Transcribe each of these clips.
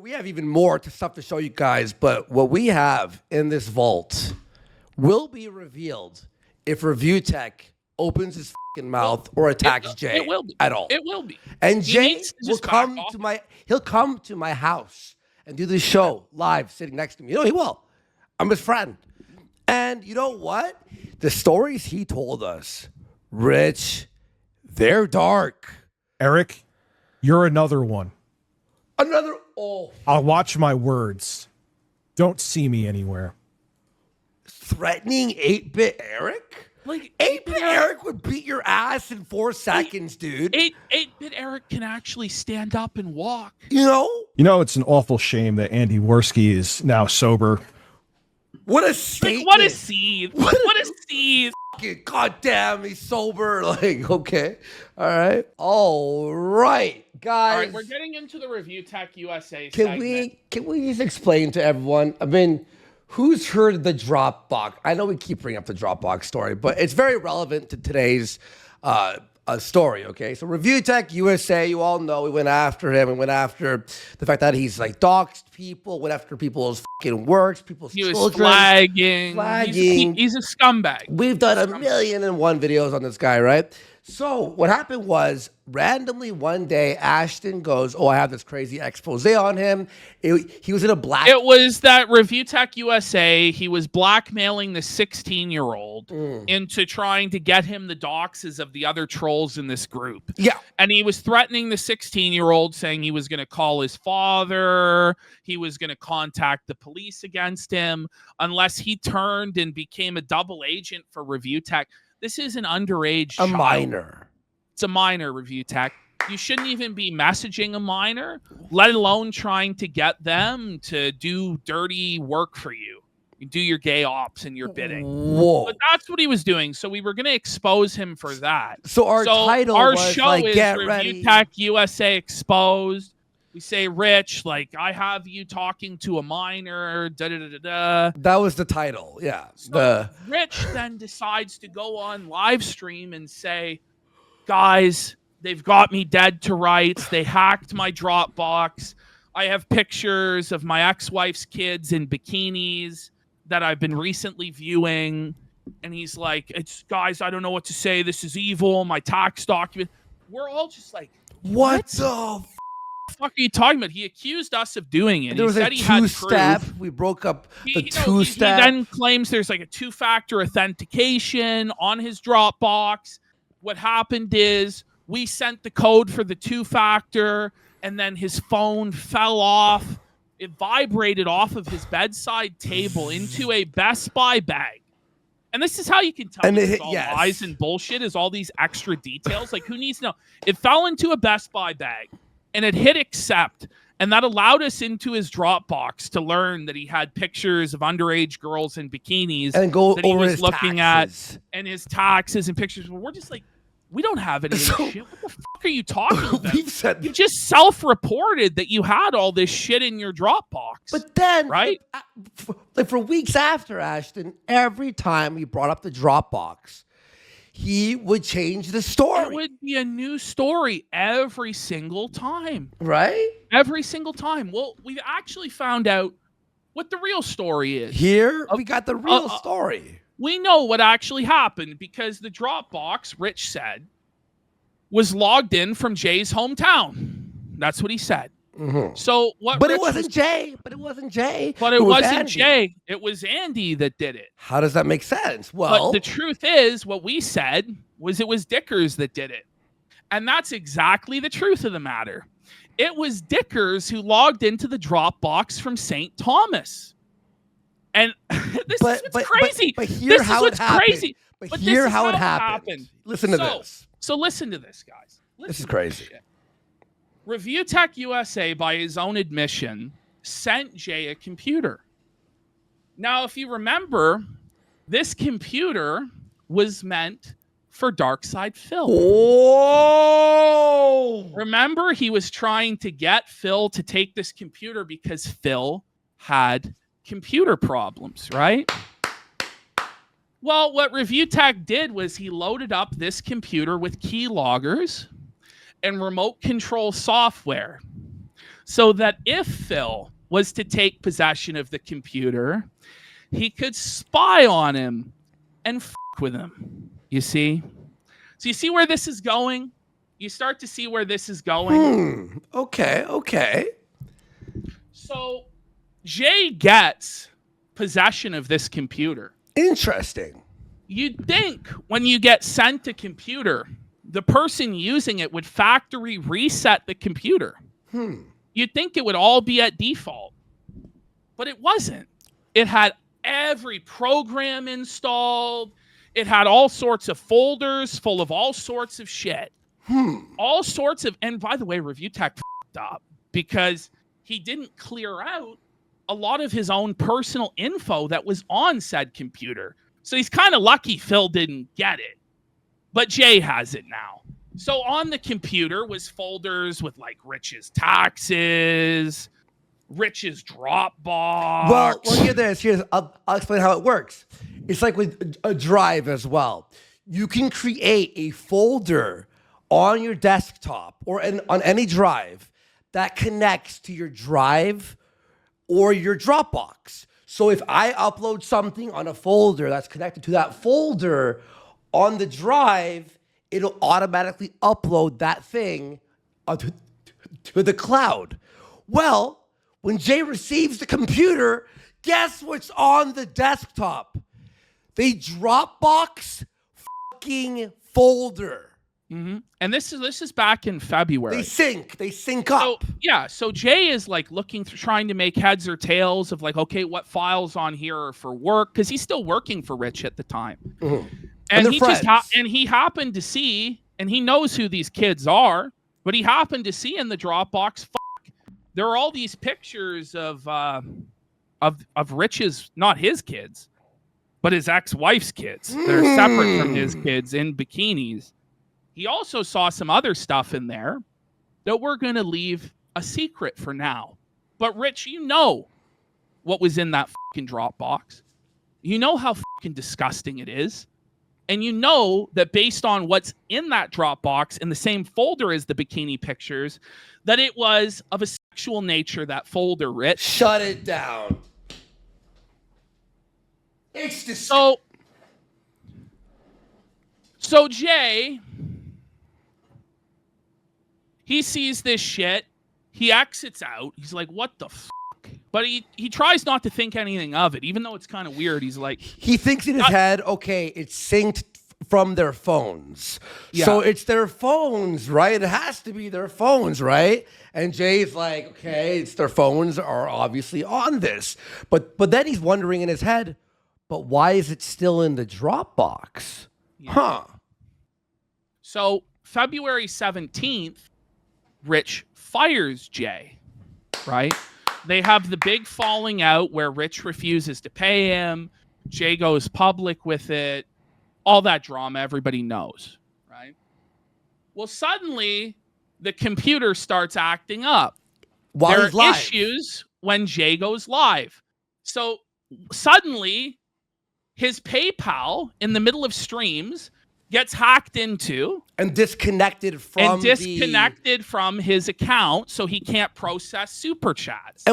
We have even more stuff to show you guys, but what we have in this vault will be revealed if Review Tech opens his fucking mouth or attacks Jay it will be. at all. It will be. And He Jay needs to will just come back off. he'll come to my house and do the show live sitting next to me. You know, he will. I'm his friend. And you know what? The stories he told us, Rich, they're dark. Eric, you're another one. I'll watch my words. Don't see me anywhere. Threatening 8-bit Eric? Like 8-bit Eric would beat your ass in 4 seconds, dude. 8-bit Eric can actually stand up and walk. You know? You know, it's an awful shame that Andy Warski is now sober. What a statement. Like, what a seed. What a seed. God damn, he's sober. Like, okay. All right. All right, guys. All right, we're getting into the Review Tech USA Can segment. we just explain to everyone? I mean, who's heard of the Dropbox? I know we keep bringing up the Dropbox story, but it's very relevant to today's story, okay? So Review Tech USA, you all know we went after him. We went after the fact that he's like doxed people, went after people's fucking works, people's He was children. flagging. He's a scumbag. We've done 1,000,001 videos on this guy, right? So what happened was, randomly one day, Ashton goes, I have this crazy expose on him. He was in a black... It was that Review Tech USA, he was blackmailing the 16-year-old into trying to get him the doxes of the other trolls in this group. Yeah. And he was threatening the 16-year-old, saying he was going to call his father, he was going to contact the police against him, unless he turned and became a double agent for Review Tech. This is an underage child. minor. It's a minor, Review Tech. You shouldn't even be messaging a minor, let alone trying to get them to do dirty work for you. You do your gay ops and your bidding. Whoa. But that's what he was doing. So we were going to expose him for that. So our title our was show like, is get Review ready. Tech USA Exposed. We say, Rich, like, I have you talking to a minor, da-da-da-da-da. That was the title, yeah. So Rich then decides to go on live stream and say, guys, they've got me dead to rights. They hacked my Dropbox. I have pictures of my ex-wife's kids in bikinis that I've been recently viewing. And he's like, guys, I don't know what to say. This is evil. My tax document. We're all just like, what the fuck are you talking about? He accused us of doing it. There was he a said he had two-step. proof. We broke up the He two-step. then claims there's like a 2-factor authentication on his Dropbox. What happened is we sent the code for the 2-factor, and then his phone fell off. It vibrated off of his bedside table into a Best Buy bag. And this is how you can tell it's all lies and bullshit, is all these extra details. Like, who needs to know? It fell into a Best Buy bag, and it hit accept. And that allowed us into his Dropbox to learn that he had pictures of underage girls in bikinis and go that he over was his looking taxes. at, and his taxes and pictures. We're just like, we don't have any of this shit. What the fuck are you talking about? You just self-reported that you had all this shit in your Dropbox. But then, right? For weeks after, Ashton, every time we brought up the Dropbox, he would change the story. It would be a new story every single time. Right? Every single time. Well, we've actually found out what the real story is. Here, we got the real story. We know what actually happened because the Dropbox, Rich said, was logged in from Jay's hometown. That's what he said. Mm-hmm. So what? But Rich it wasn't Jay. But it wasn't Jay. But it wasn't Jay. It was Andy that did it. How does that make sense? Well, but the truth is, what we said was it was Dickers that did it, and that's exactly the truth of the matter. It was Dickers who logged into the Dropbox from St. Thomas. And this is what's crazy. But here's how it happened. Crazy. But here's how it happened. Listen to this. So listen to this, guys. This is crazy. Review Tech USA, by his own admission, sent Jay a computer. Now, if you remember, this computer was meant for Darkside Phil. Whoa! Remember, he was trying to get Phil to take this computer because Phil had computer problems, right? Well, what Review Tech did was he loaded up this computer with keyloggers and remote control software. so that if Phil was to take possession of the computer, he could spy on him and with him. You see? So you see where this is going? You start to see where this is going. Okay. So Jay gets possession of this computer. Interesting. You'd think when you get sent a computer, the person using it would factory reset the computer. You'd think it would all be at default, but it wasn't. It had every program installed. It had all sorts of folders full of all sorts of shit. All sorts of, and by the way, Review Tech f***ed up because he didn't clear out a lot of his own personal info that was on said computer. So he's kind of lucky Phil didn't get it. But Jay has it now. So on the computer was folders with like Rich's taxes, Rich's Dropbox. Well, hear this. I'll explain how it works. It's like with a drive as well. You can create a folder on your desktop or on any drive that connects to your drive or your Dropbox. So if I upload something on a folder that's connected to that folder on the drive, it'll automatically upload that thing to the cloud. Well, when Jay receives the computer, guess what's on the desktop? The Dropbox fucking folder. And this is back in February. They sync up. So Jay is like looking through, trying to make heads or tails of like, okay, what files on here are for work, because he's still working for Rich at the time. And he he happened to see, and he knows who these kids are, but he happened to see in the Dropbox, there are all these pictures of Rich's, not his kids, but his ex-wife's kids. They're separate from his kids in bikinis. He also saw some other stuff in there that we're going to leave a secret for now. But Rich, you know what was in that fucking Dropbox. You know how fucking disgusting it is. And you know that based on what's in that Dropbox in the same folder as the bikini pictures, that it was of a sexual nature, that folder, Rich. Shut it down. It's just... So Jay... he sees this shit. He exits out. He's like, what the fuck? But he tries not to think anything of it, even though it's kind of weird. He's like... he thinks in his head, okay, it's synced from their phones. Yeah. So it's their phones, right? It has to be their phones, right? And Jay's like, okay, it's their phones are obviously on this. But then he's wondering in his head, but why is it still in the Dropbox? Yeah. So February 17th, Rich fires Jay, right? They have the big falling out where Rich refuses to pay him. Jay goes public with it. All that drama everybody knows, right? Well, suddenly the computer starts acting up. While he's live. Issues when Jay goes live. So suddenly his PayPal in the middle of streams gets hacked into and disconnected from from his account, so he can't process super chats.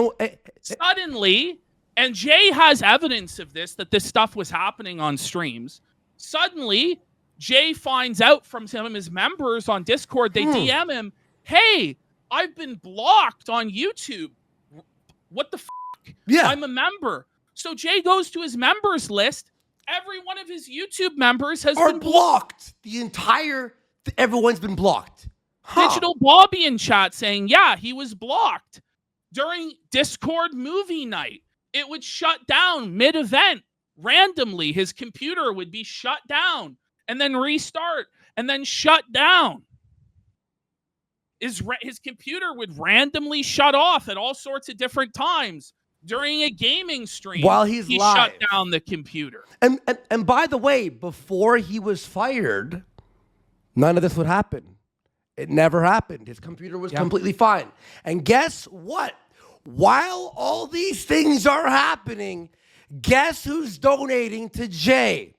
Suddenly, and Jay has evidence of this, that this stuff was happening on streams. Suddenly, Jay finds out from some of his members on Discord, they DM him, hey, I've been blocked on YouTube. What the fuck? Yeah. I'm a member. So Jay goes to his members list. Every one of his YouTube members has been blocked. Everyone's been blocked. Digital Bobby in chat saying, yeah, he was blocked. During Discord movie night, it would shut down mid-event. Randomly, his computer would be shut down and then restart and then shut down. His computer would randomly shut off at all sorts of different times. During a gaming stream, while he's live, shut down the computer. And by the way, before he was fired, none of this would happen. It never happened. His computer was completely fine. And guess what? While all these things are happening, guess who's donating to Jay?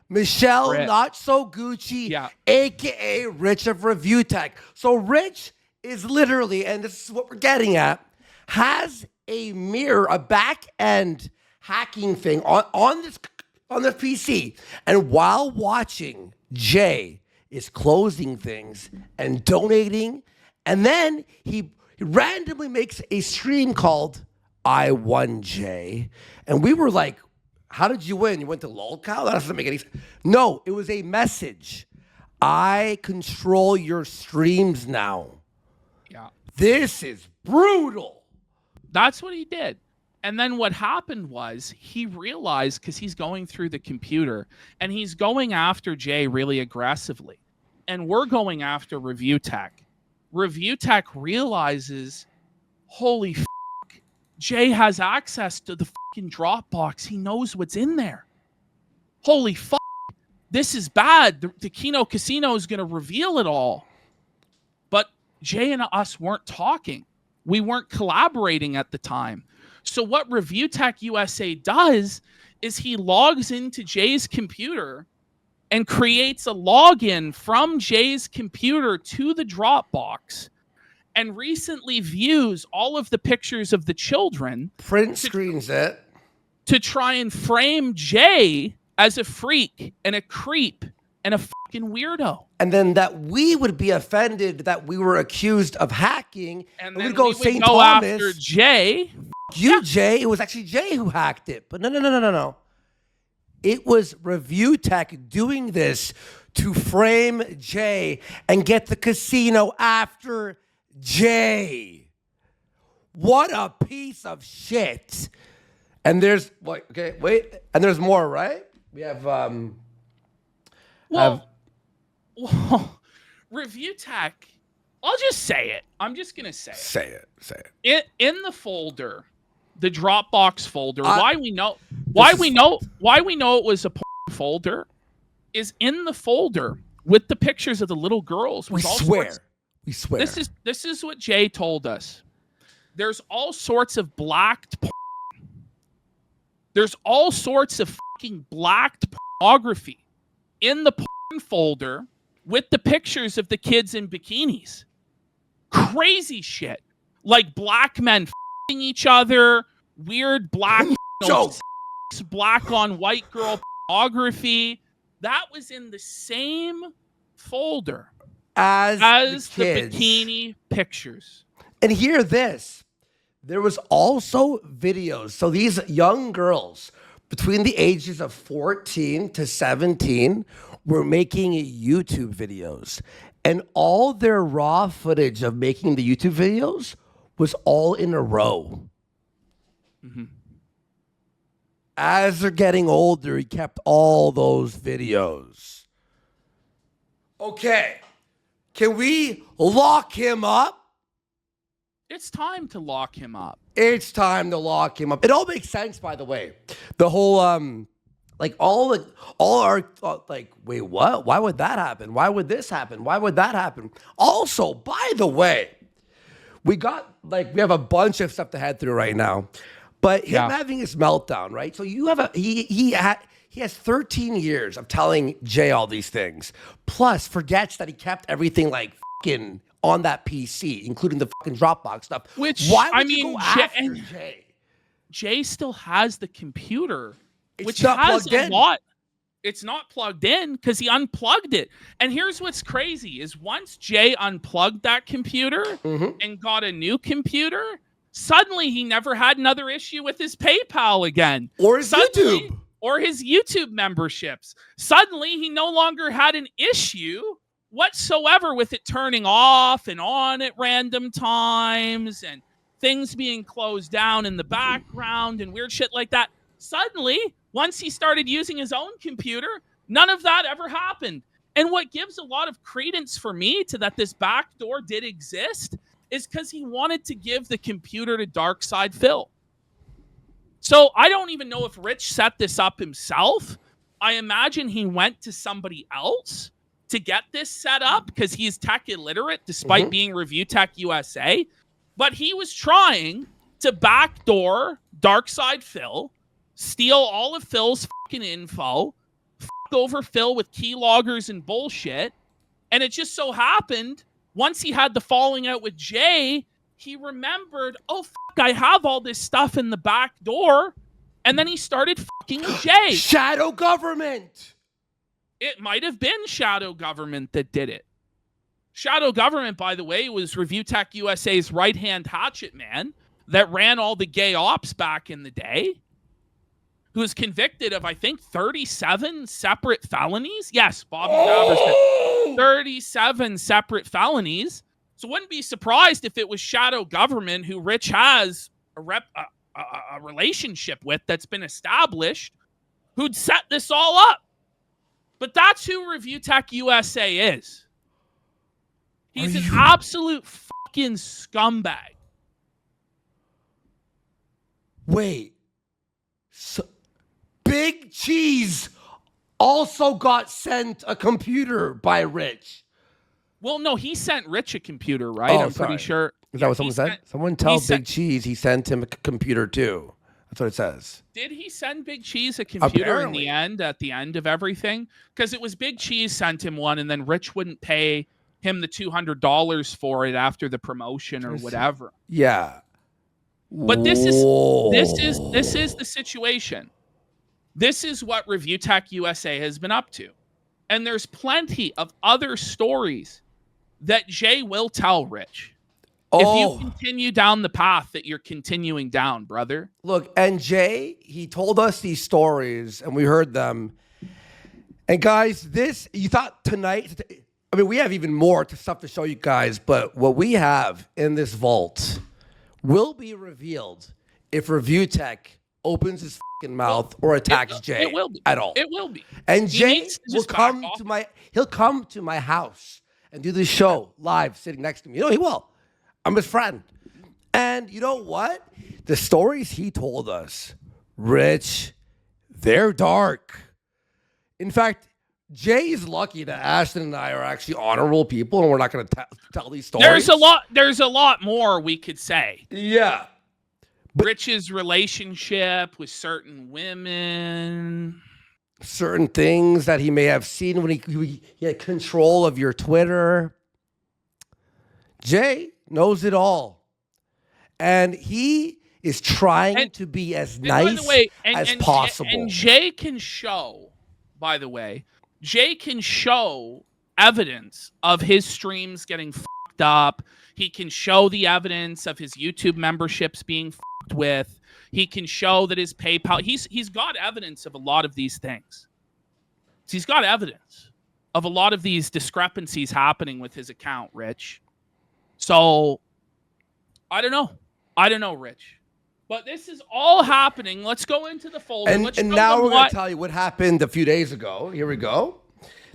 Michelle, Rich. Not So Gucci, a.k.a. Rich of Review Tech. So Rich is literally, and this is what we're getting at, has a mirror, a back end hacking thing on this PC. And while watching, Jay is closing things and donating. And then he randomly makes a stream called I Won Jay. And we were like, how did you win? You went to lolcow? That doesn't make any sense. No, it was a message. I control your streams now. Yeah. This is brutal. That's what he did. And then what happened was he realized, because he's going through the computer and he's going after Jay really aggressively. And we're going after Review Tech. Review Tech realizes, holy f***, Jay has access to the fucking Dropbox. He knows what's in there. Holy fuck. This is bad. The Kino Casino is going to reveal it all. But Jay and us weren't talking. We weren't collaborating at the time. So what Review Tech USA does is he logs into Jay's computer and creates a login from Jay's computer to the Dropbox and recently views all of the pictures of the children. Print screens it. To try and frame Jay as a freak and a creep and a fucking weirdo. And then that we would be offended that we were accused of hacking. And we'd then go we would St. go Thomas. after Jay. You, Jay. It was actually Jay who hacked it. But no. It was Review Tech doing this to frame Jay and get the casino after Jay. What a piece of shit. And there's what? Okay, wait. And there's more, right? We have Well, Review Tech. I'll just say it. I'm just gonna say it. Say it. In the folder, the Dropbox folder. Why we know it was a folder is in the folder with the pictures of the little girls. We swear. This is what Jay told us. There's all sorts of blacked porn. There's all sorts of fucking blacked pornography in the porn folder with the pictures of the kids in bikinis. Crazy shit. Like black men f***ing each other, weird black black on white girl pornography. That was in the same folder as the bikini pictures. And hear this. There was also videos. So these young girls between the ages of 14 to 17 were making YouTube videos. And all their raw footage of making the YouTube videos was all in a row. Mm-hmm. As they're getting older, he kept all those videos. Okay. Can we lock him up? It's time to lock him up. It's time to lock him up. It all makes sense, by the way. The whole, wait, what? Why would that happen? Why would this happen? Why would that happen? Also, by the way, we have a bunch of stuff to head through right now, but him having his meltdown, right? So you have he has 13 years of telling Jay all these things, plus forgets that he kept everything like fucking on that PC, including the fucking Dropbox stuff. Which, why would you go after Jay? Jay still has the computer, which has a lot. It's not plugged in because he unplugged it. And here's what's crazy is once Jay unplugged that computer and got a new computer, suddenly he never had another issue with his PayPal again. Or his YouTube. Or his YouTube memberships. Suddenly he no longer had an issue whatsoever with it turning off and on at random times and things being closed down in the background and weird shit like that. Suddenly, once he started using his own computer, none of that ever happened. And what gives a lot of credence for me to that this backdoor did exist is because he wanted to give the computer to Darkside Phil. So I don't even know if Rich set this up himself. I imagine he went to somebody else to get this set up because he's tech illiterate despite being Review Tech USA. But he was trying to backdoor Darkside Phil, steal all of Phil's fucking info, fuck over Phil with keyloggers and bullshit. And it just so happened once he had the falling out with Jay, he remembered, oh, fuck, I have all this stuff in the back door. And then he started fucking with Jay. Shadow government. It might have been shadow government that did it. Shadow government, by the way, was Review Tech USA's right-hand hatchet man that ran all the gay ops back in the day, who was convicted of, I think, 37 separate felonies. Yes, Bobby Travers, 37 separate felonies. So wouldn't be surprised if it was shadow government who Rich has a relationship with that's been established, who'd set this all up. But that's who Review Tech USA is. He's an absolute fucking scumbag. Wait. So, Big Cheese also got sent a computer by Rich. Well, no, he sent Rich a computer, right? Oh, I'm pretty sure. Is that what someone said? Someone tell Big Cheese he sent him a computer too. That's what it says. Did he send Big Cheese a computer Apparently. at the end of everything? Because it was Big Cheese sent him one, and then Rich wouldn't pay him the $200 for it after the promotion or whatever. Yeah. But this is the situation. This is what Review Tech USA has been up to. And there's plenty of other stories that Jay will tell Rich. If you continue down the path that you're continuing down, brother. Look, and Jay, he told us these stories and we heard them. And guys, this, you thought tonight, I mean, we have even more stuff to show you guys, but what we have in this vault will be revealed if Review Tech opens his fucking mouth or attacks Jay it will be. at all. It will be. And Jay will come to he'll come to my house and do the show live sitting next to me. You know, he will. I'm his friend. And you know what? The stories he told us, Rich, they're dark. In fact, Jay is lucky that Ashton and I are actually honorable people and we're not going to tell these stories. There's a lot more we could say. Yeah. But Rich's relationship with certain women. Certain things that he may have seen when he had control of your Twitter. Jay knows it all. And he is trying to be as nice as possible. And Jay can show, by the way, evidence of his streams getting fucked up. He can show the evidence of his YouTube memberships being fucked with. He can show that his PayPal, he's got evidence of a lot of these things. He's got evidence of a lot of these discrepancies happening with his account, Rich. So, I don't know, Rich. But this is all happening. Let's go into the folder. And now we're going to tell you what happened a few days ago. Here we go.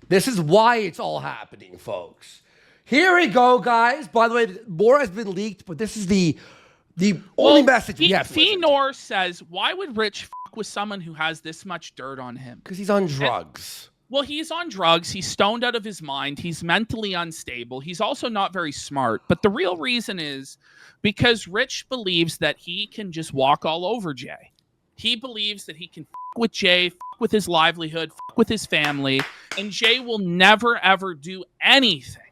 This is why it's all happening, folks. Here we go, guys. By the way, more has been leaked, but this is the only message we have. Fenor says, why would Rich fuck with someone who has this much dirt on him? Because he's on drugs. Well, he's on drugs. He's stoned out of his mind. He's mentally unstable. He's also not very smart. But the real reason is because Rich believes that he can just walk all over Jay. He believes that he can fuck with Jay, fuck with his livelihood, fuck with his family, and Jay will never, ever do anything.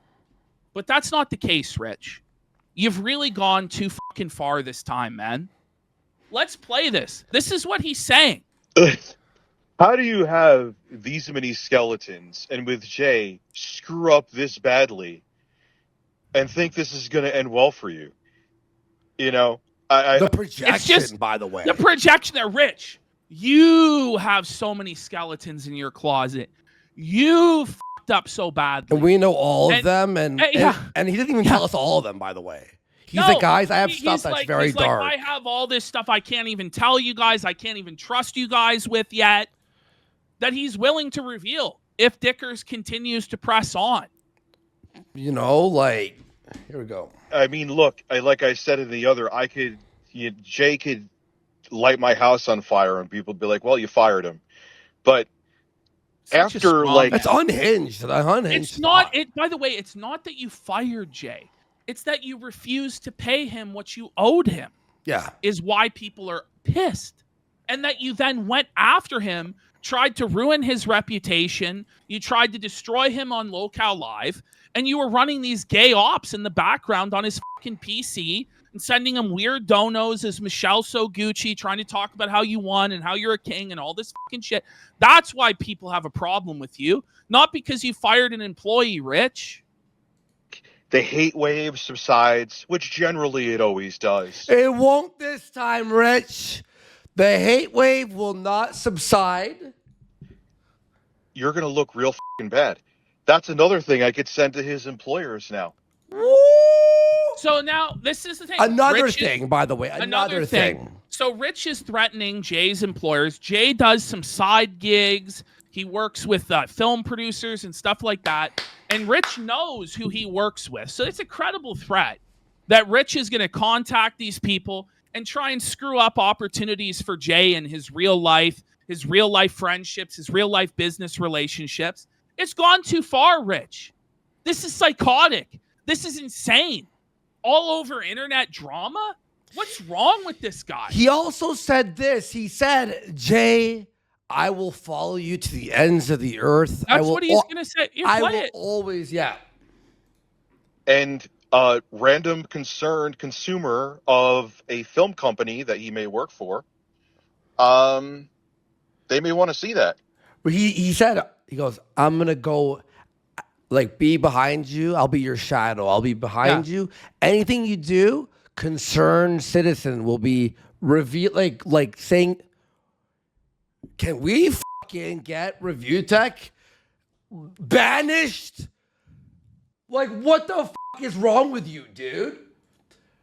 But that's not the case, Rich. You've really gone too fucking far this time, man. Let's play this. This is what he's saying. How do you have these many skeletons and with Jay screw up this badly and think this is going to end well for you? You know, the projection, by the way. The projection there, Rich. You have so many skeletons in your closet. You fucked up so badly. And we know all of them. And he didn't even tell us all of them, by the way. He's like, guys, I have stuff that's very dark. I have all this stuff I can't even tell you guys. I can't even trust you guys with yet. That he's willing to reveal if Dickers continues to press on. You know, like, here we go. I mean, look, like I said in the other, Jay could light my house on fire and people would be like, well, you fired him. But after, like... That's unhinged. It's not, by the way, it's not that you fired Jay. It's that you refused to pay him what you owed him. Yeah. Is why people are pissed. And that you then went after him tried to ruin his reputation. You tried to destroy him on Locale Live, and you were running these gay ops in the background on his fucking PC and sending him weird donos as Michelle So Gucci, trying to talk about how you won and how you're a king and all this fucking shit. That's why people have a problem with you, not because you fired an employee, Rich. The hate wave subsides, which generally it always does. It won't this time, Rich. The hate wave will not subside. You're going to look real fucking bad. That's another thing I could send to his employers now. Woo! So now, this is the thing. Another thing, by the way. Another thing. So Rich is threatening Jay's employers. Jay does some side gigs. He works with film producers and stuff like that. And Rich knows who he works with. So it's a credible threat that Rich is going to contact these people and try and screw up opportunities for Jay in his real life friendships, his real life business relationships. It's gone too far, Rich. This is psychotic. This is insane. All over internet drama? What's wrong with this guy? He also said this. He said, Jay, I will follow you to the ends of the earth. That's what he's going to say. I will always, yeah. And a random concerned consumer of a film company that he may work for, they may want to see that. But he said, he goes, I'm going to go, like, be behind you. I'll be your shadow. I'll be behind you. Anything you do, concerned citizen will be revealed, like saying, can we fucking get Review Tech banished? Like, what the fuck is wrong with you, dude?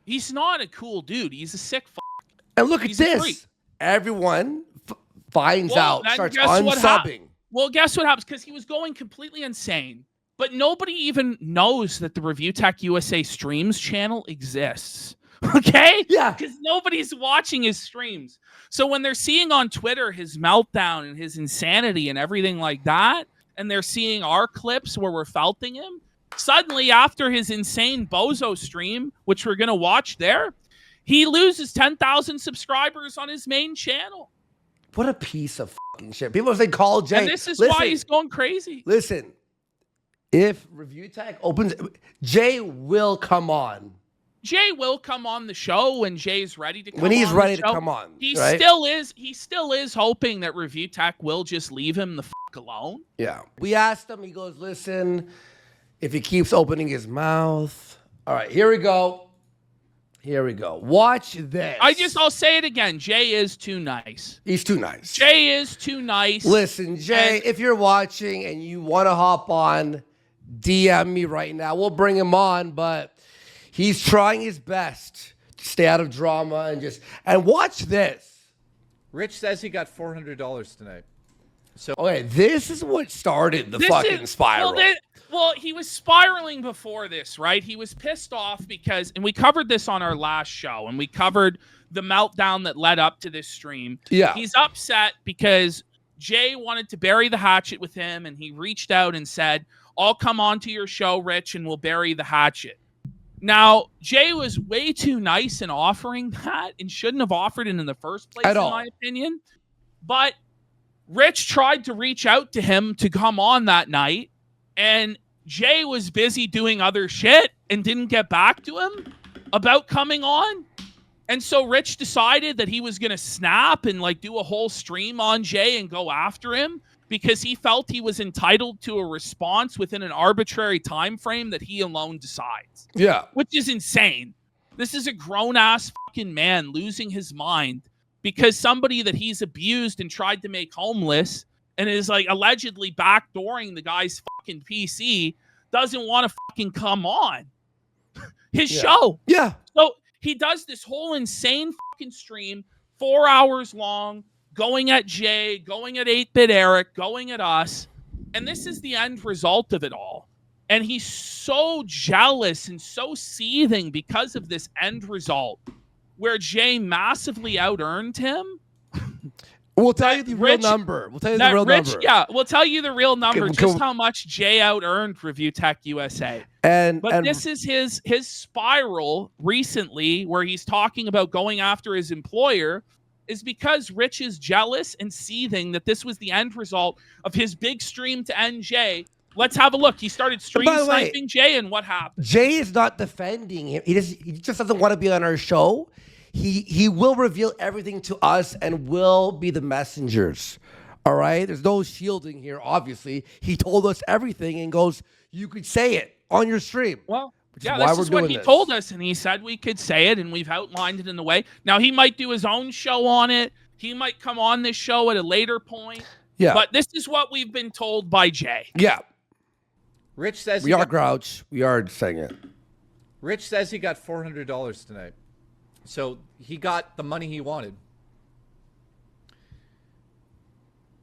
He's not a cool dude. He's a sick fuck. And look at this. Everyone finds out, starts unsubbing. Well, guess what happens? Because he was going completely insane. But nobody even knows that the Review Tech USA streams channel exists. Okay? Yeah. Because nobody's watching his streams. So when they're seeing on Twitter his meltdown and his insanity and everything like that, and they're seeing our clips where we're felting him, suddenly after his insane bozo stream, which we're going to watch there, he loses 10,000 subscribers on his main channel. What a piece of fucking shit. People say call Jay. And this is why he's going crazy. Listen, if Review Tech opens, Jay will come on. Jay will come on the show when Jay's ready to come on. When he's ready to come on. He right? still is hoping that Review Tech will just leave him the fuck alone. Yeah. We asked him, he goes, listen, if he keeps opening his mouth. All right, here we go. Here we go. Watch this. I'll say it again. Jay is too nice. He's too nice. Jay is too nice. Listen, Jay, if you're watching and you want to hop on, DM me right now. We'll bring him on, but he's trying his best to stay out of drama and watch this. Rich says he got $400 tonight. So okay, this is what started the fucking spiral. Well, he was spiraling before this, right? He was pissed off because, and we covered this on our last show, and we covered the meltdown that led up to this stream. Yeah. He's upset because Jay wanted to bury the hatchet with him, and he reached out and said, I'll come on to your show, Rich, and we'll bury the hatchet. Now, Jay was way too nice in offering that and shouldn't have offered it in the first place, in my opinion. But Rich tried to reach out to him to come on that night, and Jay was busy doing other shit and didn't get back to him about coming on. And so Rich decided that he was going to snap and like do a whole stream on Jay and go after him because he felt he was entitled to a response within an arbitrary time frame that he alone decides. Yeah. Which is insane. This is a grown-ass fucking man losing his mind because somebody that he's abused and tried to make homeless and is like allegedly backdooring the guy's fucking PC doesn't want to fucking come on his show. Yeah. So he does this whole insane fucking stream, 4 hours long, going at Jay, going at 8-Bit Eric, going at us. And this is the end result of it all. And he's so jealous and so seething because of this end result where Jay massively out-earned him. We'll tell you the real number. We'll tell you the real number. Yeah, we'll tell you the real number, just how much Jay out-earned Review Tech USA. But this is his spiral recently where he's talking about going after his employer. is because Rich is jealous and seething that this was the end result of his big stream to end Jay. Let's have a look. He started stream sniping Jay, and what happened? Jay is not defending him. He just doesn't want to be on our show. He will reveal everything to us and will be the messengers. All right? There's no shielding here, obviously. He told us everything and goes, you could say it on your stream. Well, yeah, this is what he told us, and he said we could say it, and we've outlined it in the way. Now, he might do his own show on it. He might come on this show at a later point. Yeah. But this is what we've been told by Jay. Yeah. Rich says we are Grouch. We are saying it. Rich says he got $400 tonight. So he got the money he wanted.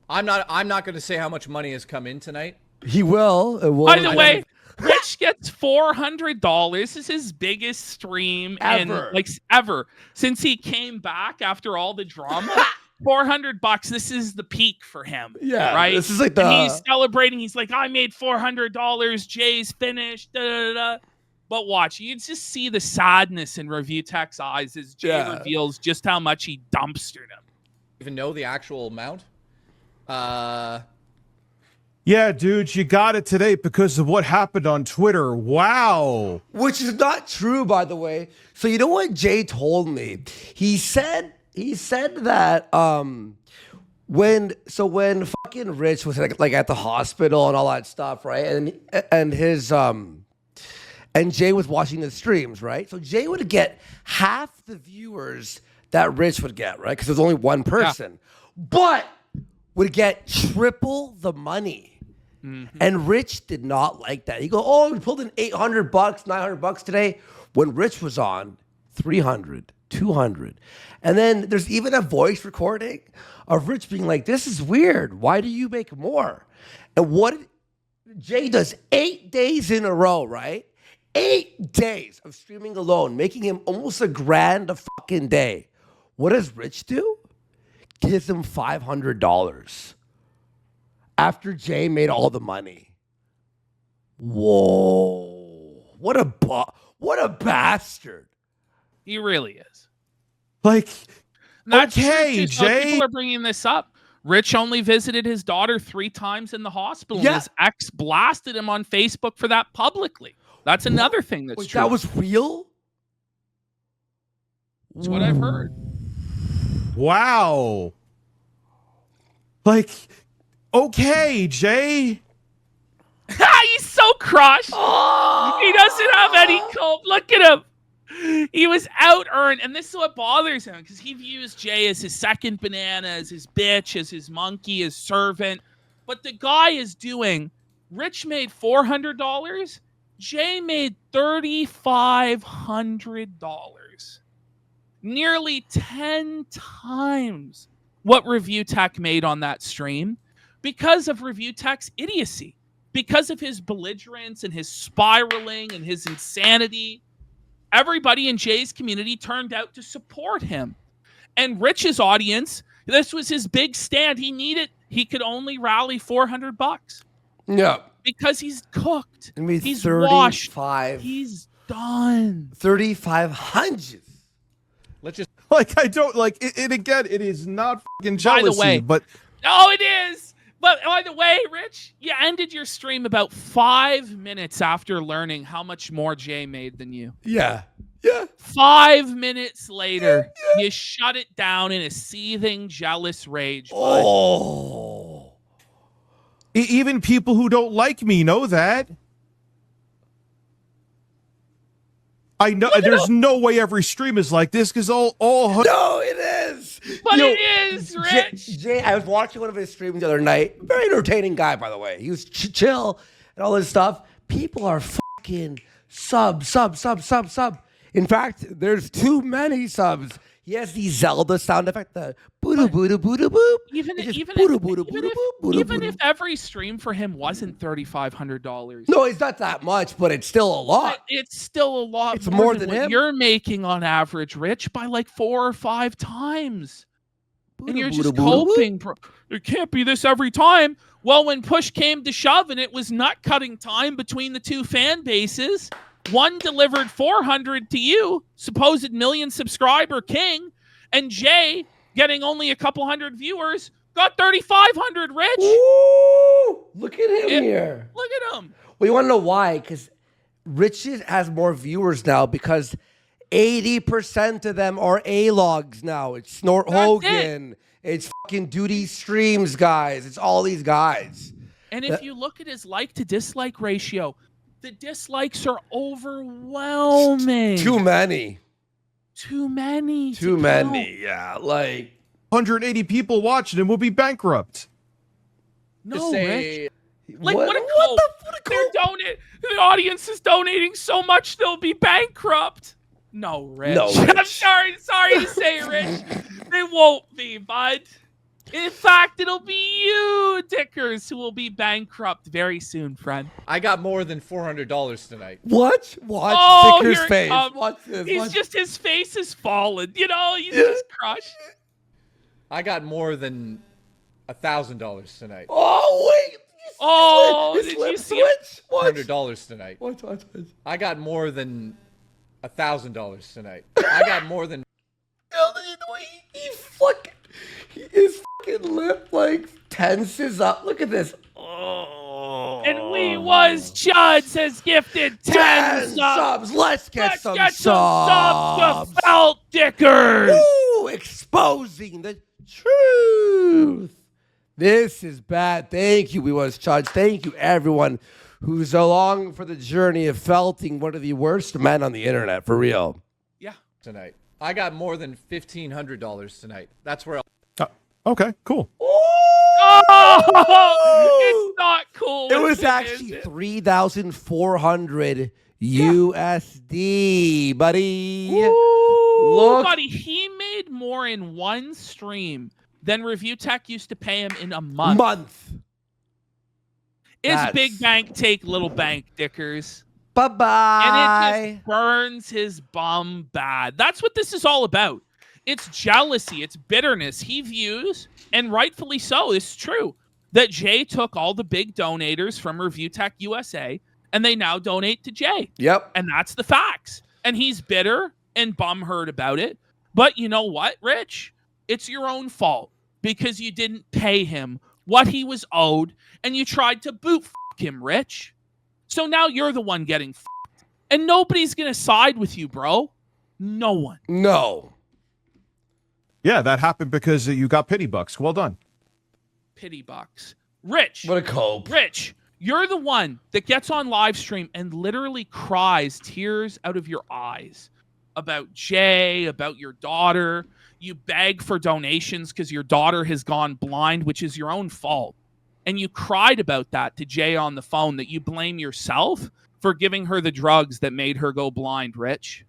I'm not going to say how much money has come in tonight. He will. By the way, Rich gets $400. This is his biggest stream ever since he came back after all the drama. $400. This is the peak for him. Yeah, right. This is like and he's celebrating. He's like, I made $400. Jay's finished. Da, da, da. But watch, you can just see the sadness in Review Tech's eyes as Jay reveals just how much he dumpstered him. Even know the actual amount? Yeah, dude, you got it today because of what happened on Twitter. Wow. Which is not true, by the way. So you know what Jay told me? He said that when fucking Rich was like at the hospital and all that stuff, right? And his and Jay was watching the streams, right? So Jay would get half the viewers that Rich would get, right? Because there's only one person. Yeah. But would get triple the money. Mm-hmm. And Rich did not like that. He go, oh, we pulled in $800, $900 today. When Rich was on, 300, 200. And then there's even a voice recording of Rich being like, this is weird. Why do you make more? And what Jay does 8 days in a row, right? 8 days of streaming alone, making him almost $1,000 a fucking day. What does Rich do? Gives him $500 after Jay made all the money. Whoa! What a bastard! He really is. Like, that's okay, Jay. People are bringing this up. Rich only visited his daughter 3 times in the hospital. Yeah. And his ex blasted him on Facebook for that publicly. That's another thing that's true. That was real? That's what I've heard. Wow. Like, okay, Jay. He's so crushed. Oh! He doesn't have any cope. Look at him. He was out-earned, and this is what bothers him, because he views Jay as his second banana, as his bitch, as his monkey, his servant. But the guy is doing, Rich made $400, Jay made $3,500. Nearly 10 times what Review Tech made on that stream because of Review Tech's idiocy, because of his belligerence and his spiraling and his insanity. Everybody in Jay's community turned out to support him. And Rich's audience, this was his big stand. He could only rally $400. Yeah. Because he's cooked. He's 35. washed. He's done. 3,500. Let's just I don't like it again. It is not fucking jealousy, by the way, but it is. But by the way, Rich, you ended your stream about 5 minutes after learning how much more Jay made than you. Yeah. Yeah. 5 minutes later, you shut it down in a seething, jealous rage. Oh. Even people who don't like me know that. I know there's no way every stream is like this because all no, it is. But it is, Rich. Jay, I was watching one of his streams the other night. Very entertaining guy, by the way. He was chill and all this stuff. People are fucking sub. In fact, there's too many subs. He has the Zelda sound effect, the boo boo boo boo boop. Even if every stream for him wasn't $3,500. No, it's not that much, but it's still a lot. It's still a lot. It's more than what him. You're making on average, Rich, by like 4 or 5 times. And you're just hoping it can't be this every time. Well, when push came to shove and it was nut cutting time between the two fan bases, one delivered 400 to you, supposed million subscriber king, and Jay getting only a couple hundred viewers, got 3,500, Rich. Ooh, look at him here. Look at him. Well, you want to know why? Because Rich has more viewers now because 80% of them are A-logs now. It's Snort Hogan. It's fucking Duty Streams guys. It's all these guys. And if you look at his like to dislike ratio, the dislikes are overwhelming. Too many. Too many. Too many. Yeah, like 180 people watching and we'll be bankrupt. No, Rich. Like what what a the cope. The audience is donating so much they'll be bankrupt. No, Rich. No, Rich. I'm sorry to say it, Rich. They won't be, bud. In fact, it'll be you, Dickers, who will be bankrupt very soon, friend. I got more than $400 tonight. What? Watch Oh, Dicker's here it face. comes. Watch this. His face is fallen. You know, he's just crushed. I got more than $1,000 tonight. Oh, wait. Oh, His did lip you see him? switch? Watch. $100 tonight. Watch. I got more than $1,000 tonight. I got more than. His fucking lip like tenses up. Look at this. Oh. And we was Chuds has gifted 10 subs. Let's get Let's some get subs. to Felt Dickers. Woo, exposing the truth. This is bad. Thank you, We Was Chuds. Thank you, everyone who's along for the journey of felting one of the worst men on the internet, for real. Yeah. Tonight. I got more than $1,500 tonight. That's where Okay, cool. Oh, it's not cool. It was is actually it? 3,400 USD, buddy. Ooh, Look. buddy, he made more in one stream than Review Tech used to pay him in a month. Is That's- big bank take little bank, Dickers? Bye-bye. And it just burns his bum bad. That's what this is all about. It's jealousy. It's bitterness. He views, and rightfully so, it's true, that Jay took all the big donators from Review Tech USA, and they now donate to Jay. Yep. And that's the facts. And he's bitter and bumhurt about it. But you know what, Rich? It's your own fault because you didn't pay him what he was owed, and you tried to boot him, Rich. So now you're the one getting f***ed. And nobody's going to side with you, bro. No one. No. Yeah, that happened because you got pity bucks. Well done. Pity bucks. Rich. What a cope. Rich, you're the one that gets on live stream and literally cries tears out of your eyes about Jay, about your daughter. You beg for donations because your daughter has gone blind, which is your own fault. And you cried about that to Jay on the phone, that you blame yourself for giving her the drugs that made her go blind, Rich.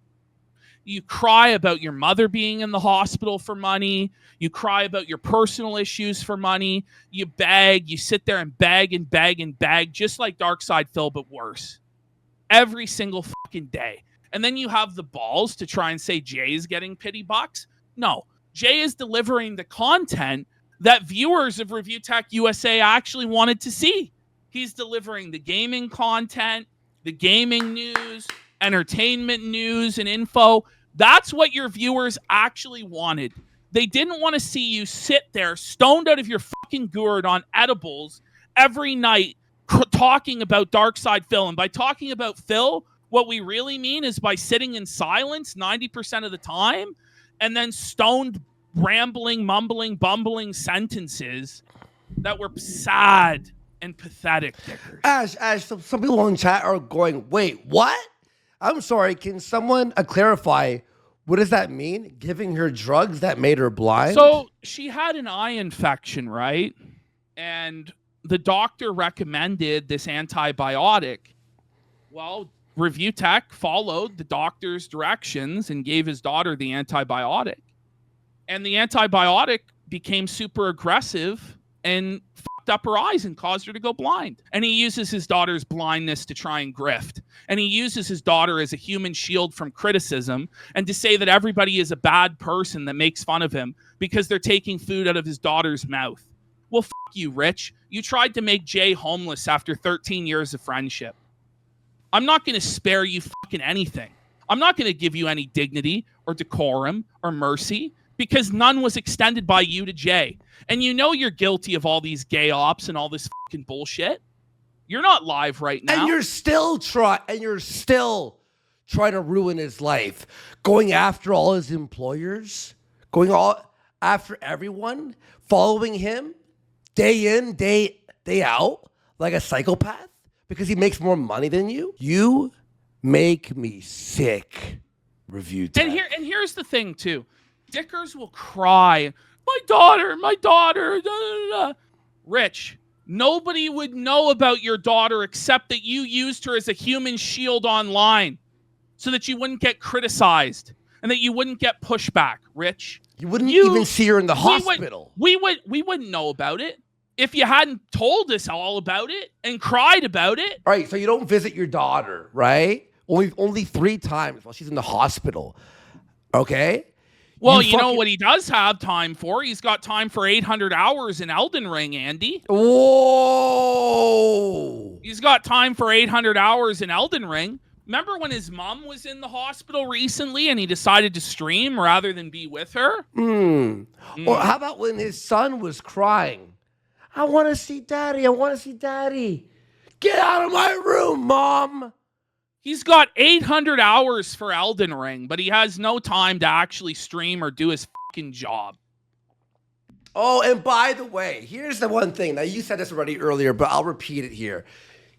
You cry about your mother being in the hospital for money. You cry about your personal issues for money. You beg. You sit there and beg and beg and beg, just like Darkside Phil, but worse. Every single fucking day. And then you have the balls to try and say Jay's getting pity bucks. No, Jay is delivering the content that viewers of Review Tech USA actually wanted to see. He's delivering the gaming content, the gaming news, entertainment news and info. That's what your viewers actually wanted. They didn't want to see you sit there stoned out of your fucking gourd on edibles every night talking about Darkside Phil. And by talking about Phil, what we really mean is by sitting in silence 90% of the time and then stoned, rambling, mumbling, bumbling sentences that were sad and pathetic. Ash, some people in chat are going, wait, what? I'm sorry, can someone clarify, what does that mean? Giving her drugs that made her blind? So she had an eye infection, right? And the doctor recommended this antibiotic. Well, Review Tech followed the doctor's directions and gave his daughter the antibiotic. And the antibiotic became super aggressive and fucked up her eyes and caused her to go blind. And he uses his daughter's blindness to try and grift. And he uses his daughter as a human shield from criticism and to say that everybody is a bad person that makes fun of him because they're taking food out of his daughter's mouth. Well, fuck you, Rich. You tried to make Jay homeless after 13 years of friendship. I'm not going to spare you fucking anything. I'm not going to give you any dignity or decorum or mercy because none was extended by you to Jay. And you know you're guilty of all these gay ops and all this fucking bullshit. You're not live right now. And you're still trying to ruin his life, going after all his employers, going all after everyone, following him day in, day out, like a psychopath, because he makes more money than you. You make me sick. Review time. And here's the thing too. Dickers will cry, my daughter, da, da, da. Rich, nobody would know about your daughter except that you used her as a human shield online so that you wouldn't get criticized and that you wouldn't get pushback, Rich. You wouldn't even see her in the hospital. We wouldn't know about it if you hadn't told us all about it and cried about it. All right, so you don't visit your daughter, right? Only 3 times while she's in the hospital. Okay? Well, you know what he does have time for? He's got time for 800 hours in Elden Ring, Andy. Whoa! He's got time for 800 hours in Elden Ring. Remember when his mom was in the hospital recently and he decided to stream rather than be with her? Or how about when his son was crying? I want to see daddy. I want to see daddy. Get out of my room, Mom. He's got 800 hours for Elden Ring, but he has no time to actually stream or do his fucking job. Oh, and by the way, here's the one thing. Now, you said this already earlier, but I'll repeat it here.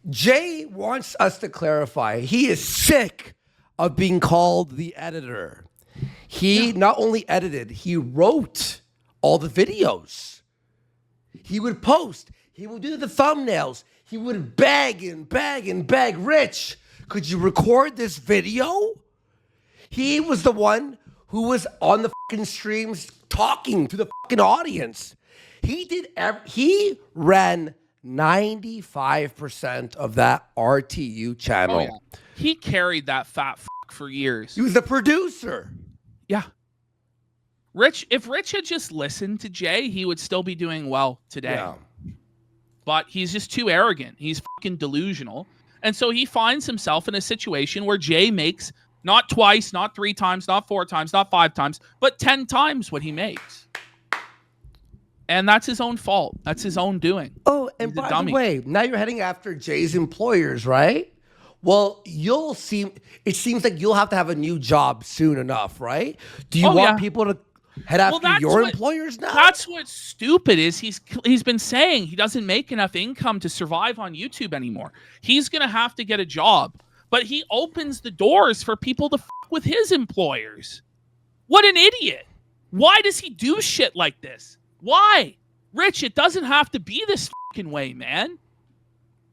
Jay wants us to clarify. He is sick of being called the editor. He not only edited, he wrote all the videos. He would post. He would do the thumbnails. He would beg and beg and beg. Rich, could you record this video? He was the one who was on the fucking streams talking to the fucking audience. He ran 95% of that RTU channel. Oh, yeah. He carried that fat fuck for years. He was the producer. Yeah. If Rich had just listened to Jay, he would still be doing well today. Yeah. But he's just too arrogant. He's fucking delusional. And so he finds himself in a situation where Jay makes not twice, not 3 times, not 4 times, not 5 times, but 10 times what he makes. And that's his own fault. That's his own doing. Oh, and He's a by dummy. the way, now you're heading after Jay's employers, right? Well, it seems like you'll have to have a new job soon enough, right? Do you want people to head after your employers now? That's what's stupid is he's been saying he doesn't make enough income to survive on YouTube anymore. He's going to have to get a job. But he opens the doors for people to fuck with his employers. What an idiot. Why does he do shit like this? Why? Rich, it doesn't have to be this fucking way, man.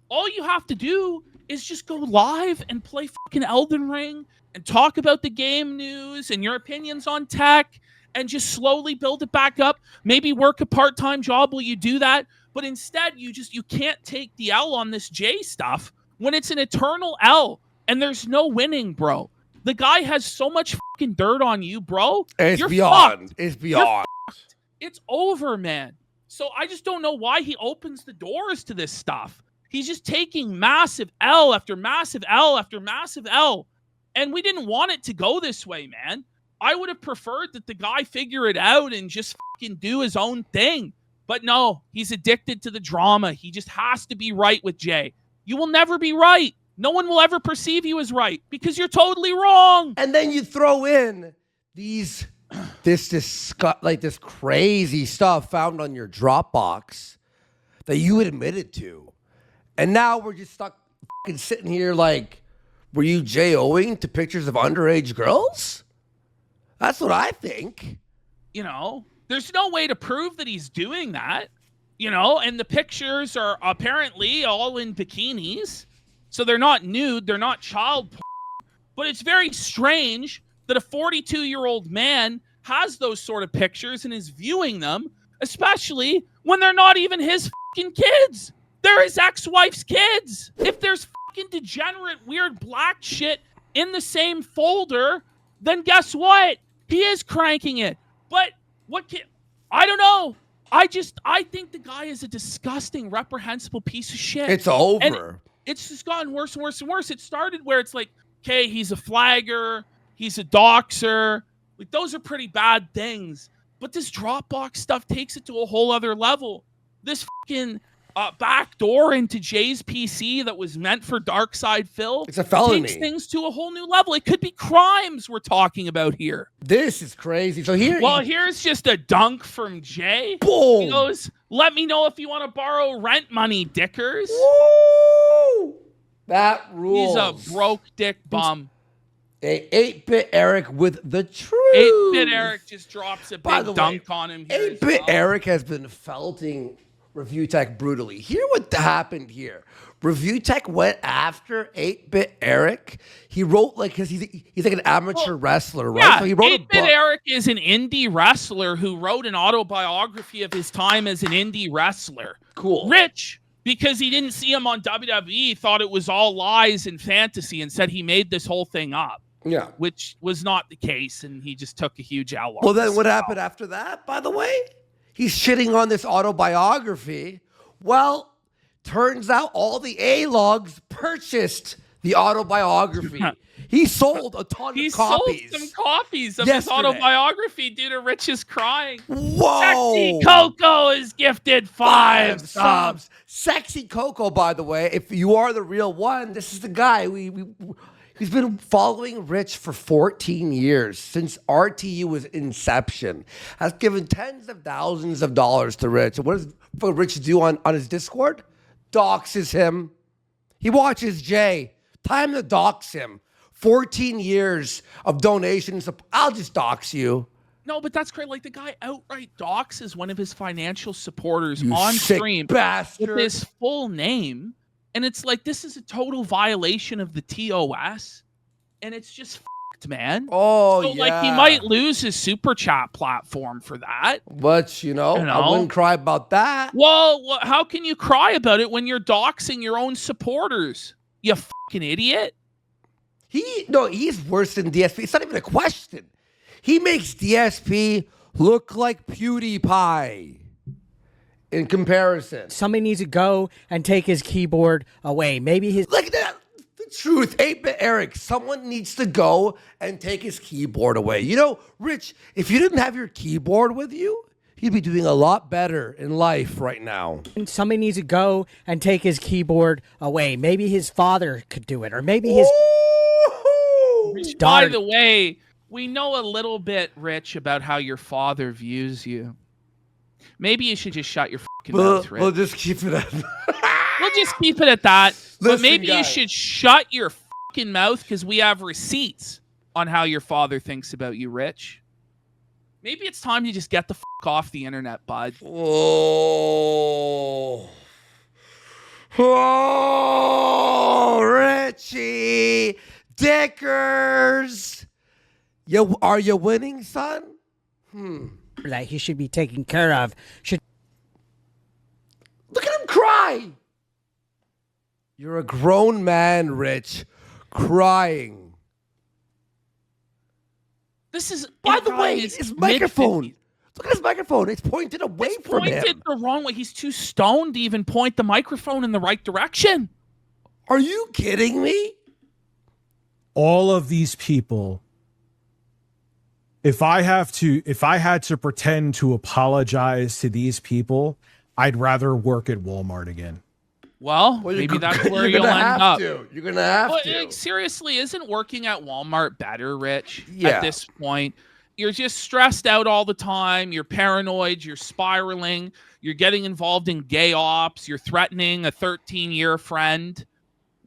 All you have to do is just go live and play fucking Elden Ring and talk about the game news and your opinions on tech and just slowly build it back up. Maybe work a part-time job while you do that. But instead, you can't take the L on this J stuff when it's an eternal L and there's no winning, bro. The guy has so much fucking dirt on you, bro. It's beyond. It's beyond. It's over, man. So I just don't know why he opens the doors to this stuff. He's just taking massive L after massive L after massive L. And we didn't want it to go this way, man. I would have preferred that the guy figure it out and just fucking do his own thing. But no, he's addicted to the drama. He just has to be right with Jay. You will never be right. No one will ever perceive you as right because you're totally wrong. And then you throw in this crazy stuff found on your Dropbox that you admitted to. And now we're just stuck fucking sitting here like, were you J-O-ing to pictures of underage girls? That's what I think. You know, there's no way to prove that he's doing that, and the pictures are apparently all in bikinis. So they're not nude, they're not child porn. But it's very strange that a 42-year-old man has those sort of pictures and is viewing them, especially when they're not even his fucking kids. They're his ex-wife's kids. If there's fucking degenerate, weird black shit in the same folder, then guess what? He is cranking it. But I don't know. I think the guy is a disgusting, reprehensible piece of shit. It's over. And it's just gotten worse and worse and worse. It started where it's like, okay, he's a flagger, he's a doxer, Like, those are pretty bad things. But this Dropbox stuff takes it to a whole other level. This fucking back door into Jay's PC that was meant for Dark Side Phil. It's a felony. Takes things to a whole new level. It could be crimes we're talking about here. This is crazy. So Here's just a dunk from Jay. Boom. He goes, let me know if you want to borrow rent money, dickers. Woo! That rules. He's a broke dick bum. 8-Bit Eric with the truth. 8-Bit Eric just drops a big dunk on him here. 8-Bit Eric has been felting Review Tech brutally. Hear what happened here. Review Tech went after 8-Bit Eric. He wrote because he's like an amateur wrestler, right? Yeah, so he wrote 8-Bit Eric is an indie wrestler who wrote an autobiography of his time as an indie wrestler. Cool. Rich, because he didn't see him on WWE, thought it was all lies and fantasy and said he made this whole thing up. Yeah. Which was not the case, and he just took a huge L. Well, then what happened after that, by the way? He's shitting on this autobiography. Well, turns out all the A-logs purchased the autobiography. He sold a ton of copies. He sold some copies of his autobiography due to Rich's crying. Whoa! Sexy Coco is gifted 5 subs. Sexy Coco, by the way, if you are the real one, this is the guy He's been following Rich for 14 years, since RTU's inception. Has given tens of thousands of dollars to Rich. And what does Rich do on his Discord? Doxes him. He watches Jay. Time to dox him. 14 years of donations. I'll just dox you. No, but that's great. Like, the guy outright doxes one of his financial supporters You on sick stream bastard. with his full name. And it's like, this is a total violation of the TOS. And it's just fucked, man. Oh, so, yeah. like, he might lose his super chat platform for that. But, I wouldn't cry about that. Well, how can you cry about it when you're doxing your own supporters? You fucking idiot. He's worse than DSP. It's not even a question. He makes DSP look like PewDiePie. In comparison, somebody needs to go and take his keyboard away. Maybe his like that. The truth, 8-Bit Eric. Someone needs to go and take his keyboard away. Rich, if you didn't have your keyboard with you, you'd be doing a lot better in life right now. Somebody needs to go and take his keyboard away. Maybe his father could do it, or maybe his daughter. By the way, we know a little bit, Rich, about how your father views you. Maybe you should just shut your fucking mouth, Rich. We'll just keep it at We'll just keep it at that. But maybe guys, you should shut your fucking mouth, because we have receipts on how your father thinks about you, Rich. Maybe it's time you just get the fuck off the internet, bud. Oh, Richie Dickers. Are you winning, son? that he should be taken care of. Look at him cry. You're a grown man, Rich, crying. This is, by the way, his microphone. Look at his microphone. It's pointed away from him. It's pointed the wrong way. He's too stoned to even point the microphone in the right direction. Are you kidding me? All of these people, if I had to pretend to apologize to these people, I'd rather work at Walmart again. Well, maybe that's where you'll end up. You're going to have to. Like, seriously, isn't working at Walmart better, Rich, Yeah. at this point? You're just stressed out all the time. You're paranoid. You're spiraling. You're getting involved in gay ops. You're threatening a 13-year friend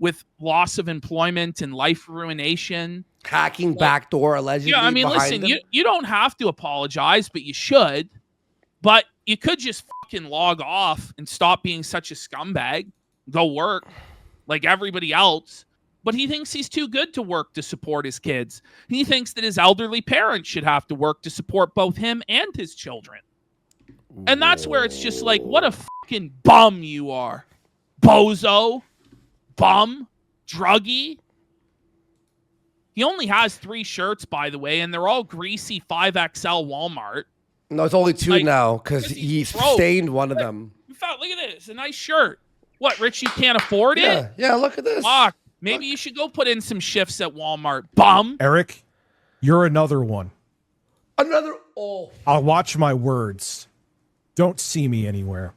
with loss of employment and life ruination. Hacking backdoor, allegedly. Yeah, I mean, listen, you don't have to apologize, but you should. But you could just fucking log off and stop being such a scumbag. Go work like everybody else. But he thinks he's too good to work to support his kids. He thinks that his elderly parents should have to work to support both him and his children. And that's where it's just like, what a fucking bum you are. Bozo. Bum. Druggie. He only has 3 shirts, by the way, and they're all greasy 5XL Walmart. No, it's only 2 now because he stained one of them. In fact, look at this. A nice shirt. What, Rich, you can't afford it? Yeah, look at this. Fuck. Maybe you should go put in some shifts at Walmart. Bum. Eric, you're another one. Another. Oh, I'll watch my words. Don't see me anywhere.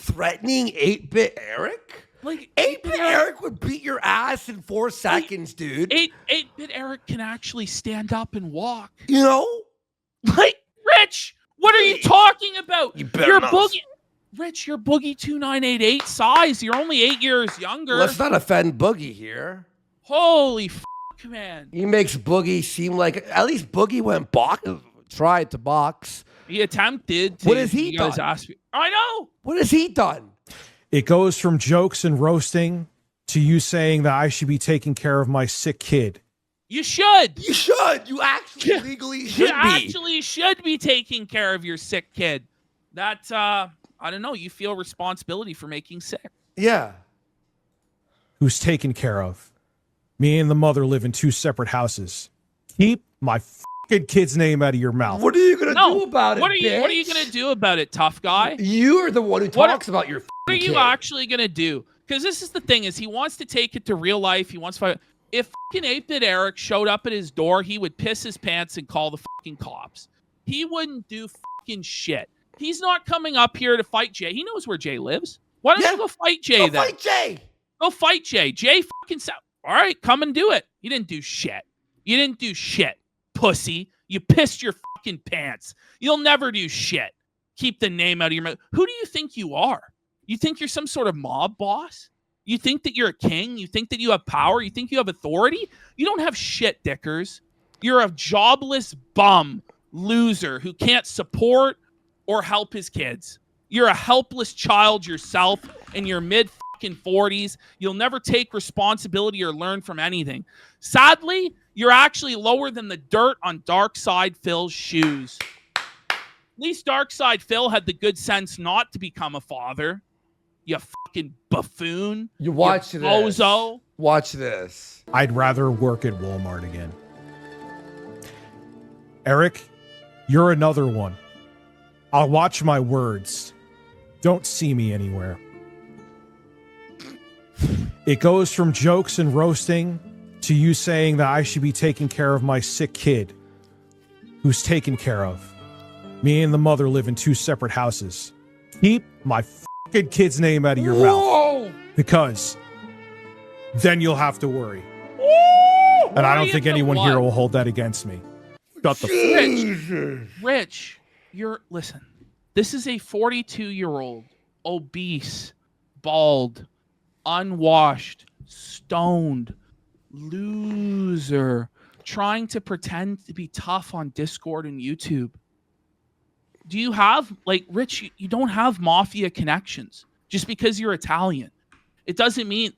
threatening 8-bit Eric. Like 8-bit Eric would beat your ass in 4 seconds, dude. 8-bit Eric can actually stand up and walk. You know? Like, Rich, what are you talking about? You better You're not. Boogie. Rich, you're Boogie 2988 size. You're only 8 years younger. Let's not offend Boogie here. Holy man. He makes Boogie seem like at least Boogie went tried to box. He attempted to. What has he you guys done? asked me. I know. What has he done? It goes from jokes and roasting to you saying that I should be taking care of my sick kid. You should. You should. You actually legally should You be. actually should be taking care of your sick kid. That I don't know. You feel responsibility for making sick. Yeah. Who's taken care of? Me and the mother live in 2 separate houses. Keep my fucking kid's name out of your mouth. What are you gonna do about it? What are you bitch? gonna do about it, tough guy? You are the one who talks about your. What are you kid. actually gonna do? Because this is the thing: is he wants to take it to real life. He wants to. If fucking 8-bit Eric showed up at his door, he would piss his pants and call the fucking cops. He wouldn't do fucking shit. He's not coming up here to fight Jay. He knows where Jay lives. Why don't you go fight Jay then? Fight Jay. Go fight Jay. Jay fucking all right, come and do it. You didn't do shit. You didn't do shit, pussy. You pissed your fucking pants. You'll never do shit. Keep the name out of your mouth. Who do you think you are? You think you're some sort of mob boss? You think that you're a king? You think that you have power? You think you have authority? You don't have shit, Dickers. You're a jobless bum loser who can't support or help his kids. You're a helpless child yourself in your mid-40s. You'll never take responsibility or learn from anything. Sadly, you're actually lower than the dirt on Dark Side Phil's shoes. At least Dark Side Phil had the good sense not to become a father. You fucking buffoon. You watch this. Bozo. Watch this. I'd rather work at Walmart again. Eric, you're another one. I'll watch my words. Don't see me anywhere. It goes from jokes and roasting to you saying that I should be taking care of my sick kid. Who's taken care of? Me and the mother live in 2 separate houses. Keep my fucking kid's name out of your mouth. Because then you'll have to worry. And I don't think anyone here will hold that against me. Shut the Rich, listen. This is a 42-year-old, obese, bald, unwashed, stoned, loser, trying to pretend to be tough on Discord and YouTube. Do you have, Rich, you don't have mafia connections just because you're Italian. It doesn't mean,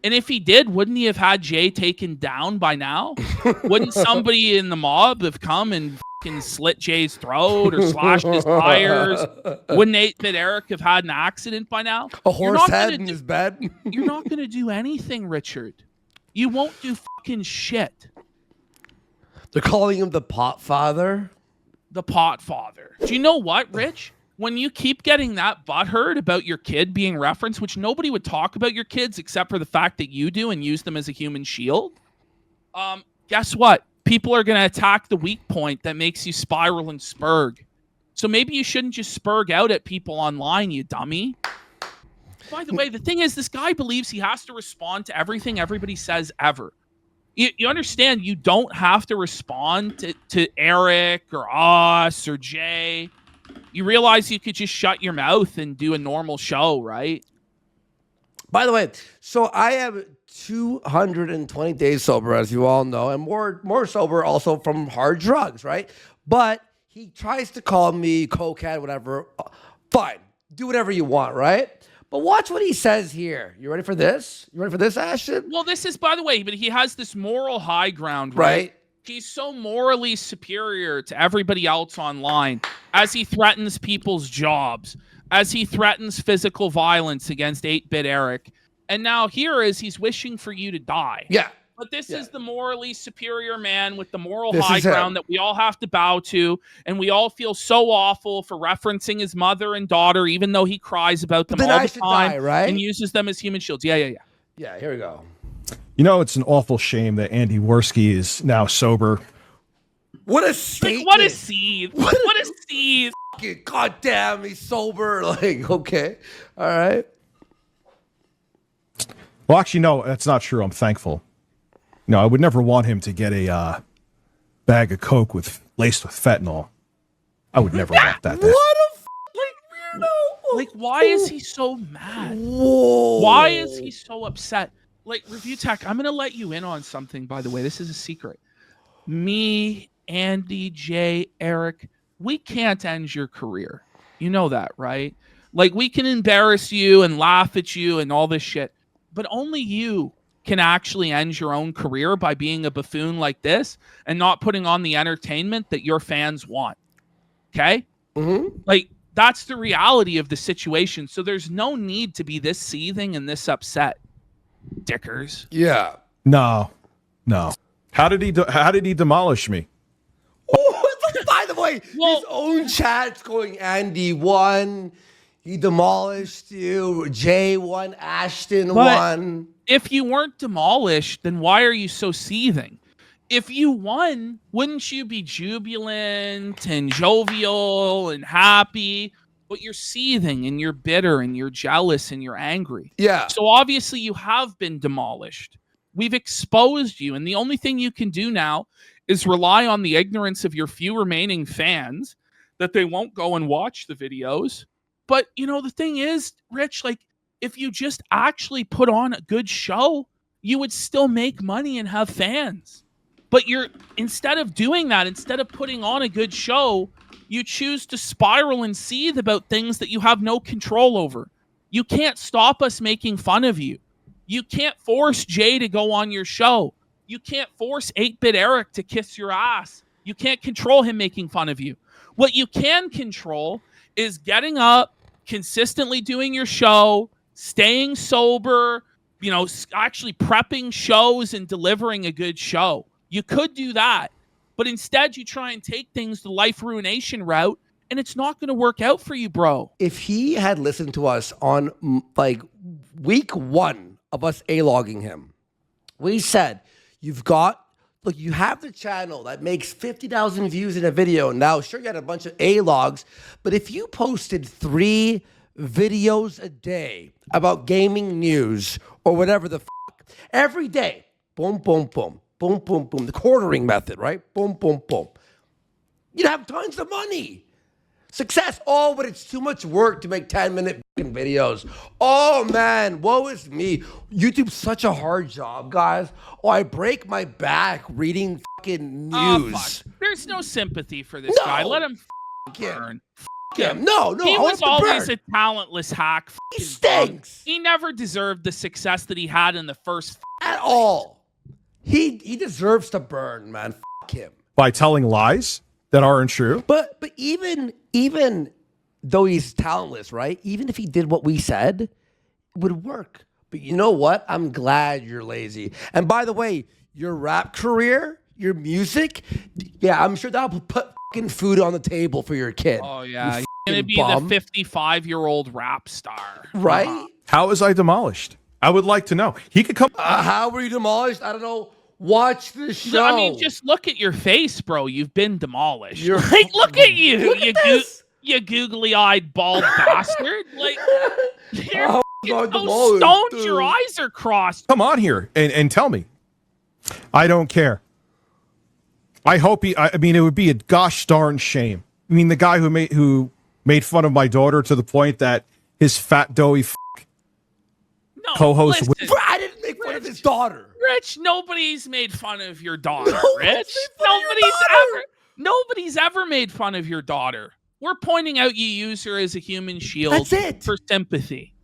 and if he did, wouldn't he have had Jay taken down by now? Wouldn't somebody in the mob have come and fucking slit Jay's throat or slashed his tires? Wouldn't 8-bit Eric have had an accident by now? A horse head in his bed? You're not going to do anything, Richard. You won't do fucking shit. They're calling him the pot father. The pot father. Do you know what, Rich? When you keep getting that butthurt about your kid being referenced, which nobody would talk about your kids except for the fact that you do and use them as a human shield, guess what? People are going to attack the weak point that makes you spiral and spurg. So maybe you shouldn't just spurg out at people online, you dummy. By the way, the thing is, this guy believes he has to respond to everything everybody says ever. You understand you don't have to respond to Eric or us or Jay. You realize you could just shut your mouth and do a normal show, right? By the way, so I have 220 days sober, as you all know, and more sober also from hard drugs, right? But he tries to call me cokehead, whatever. Fine. Do whatever you want, right? But watch what he says here. You ready for this? You ready for this, Ashton? Well, this is, by the way, but he has this moral high ground, right? He's so morally superior to everybody else online as he threatens people's jobs, as he threatens physical violence against 8-bit Eric. And now here is he's wishing for you to die. Yeah. But this is the morally superior man with the moral This high is him. ground that we all have to bow to. And we all feel so awful for referencing his mother and daughter, even though he cries about them Then all I the should time die, right? and uses them as human shields. Yeah. Yeah, here we go. You know, it's an awful shame that Andy Warski is now sober. What a statement. Like, what a seed. What a seed. God damn, he's sober. Like, okay. All right. Well, actually, no, that's not true. I'm thankful. No, I would never want him to get a bag of Coke laced with fentanyl. I would never want that. What a weirdo. Like, why is he so mad? Whoa. Why is he so upset? Like, Review Tech, I'm going to let you in on something, by the way. This is a secret. Me, Andy, Jay, Eric, we can't end your career. You know that, right? Like, we can embarrass you and laugh at you and all this shit, but only you can actually end your own career by being a buffoon like this and not putting on the entertainment that your fans want. Okay? Mm-hmm. Like, that's the reality of the situation. So there's no need to be this seething and this upset. Dickers. Yeah. No. How did he demolish me? By the way, his own chat's going, Andy won. He demolished you. Jay won. Ashton won. If you weren't demolished, then why are you so seething? If you won, wouldn't you be jubilant and jovial and happy? But you're seething and you're bitter and you're jealous and you're angry. Yeah. So obviously you have been demolished. We've exposed you. And the only thing you can do now is rely on the ignorance of your few remaining fans that they won't go and watch the videos. But, you know, the thing is, Rich, like, if you just actually put on a good show, you would still make money and have fans. But instead of doing that, instead of putting on a good show, you choose to spiral and seethe about things that you have no control over. You can't stop us making fun of you. You can't force Jay to go on your show. You can't force 8-Bit Eric to kiss your ass. You can't control him making fun of you. What you can control is getting up, consistently doing your show, staying sober, you know, actually prepping shows and delivering a good show. You could do that, but instead you try and take things the life ruination route, and it's not going to work out for you, bro. If he had listened to us on like week 1 of us A-logging him, we said, you have the channel that makes 50,000 views in a video. Now, sure, you had a bunch of A-logs, but if you posted 3 videos a day about gaming news or whatever the every day, boom, boom, boom, boom, boom, boom, the quartering method, right? Boom, boom, boom. You'd have tons of money. Success. Oh, but it's too much work to make 10-minute videos. Oh, man, woe is me. YouTube's such a hard job, guys. Oh, I break my back reading fucking news. There's no sympathy for this guy. Let him burn. Him. No. He was always a talentless hack. He stinks. He never deserved the success that he had in the first at all. He deserves to burn, man. Fuck him. By telling lies that aren't true. But even though he's talentless, right? Even if he did what we said, it would work. But you know what? I'm glad you're lazy. And by the way, your rap career, your music, yeah, I'm sure that'll put fucking food on the table for your kid. Oh, yeah. He's going to be the 55-year-old rap star. Right? How was I demolished? I would like to know. He could come. How were you demolished? I don't know. Watch the show. I mean, just look at your face, bro. You've been demolished. Like, look at you. Look at this. You googly-eyed bald bastard. Like, you're so stoned. Dude. Your eyes are crossed. Come on here and tell me. I don't care. I hope I mean, it would be a gosh darn shame. I mean, the guy who made fun of my daughter to the point that his fat doughy co-host. I didn't make fun of his daughter. Rich, nobody's made fun of your daughter, Rich. Nobody's ever made fun of your daughter. We're pointing out you use her as a human shield for sympathy.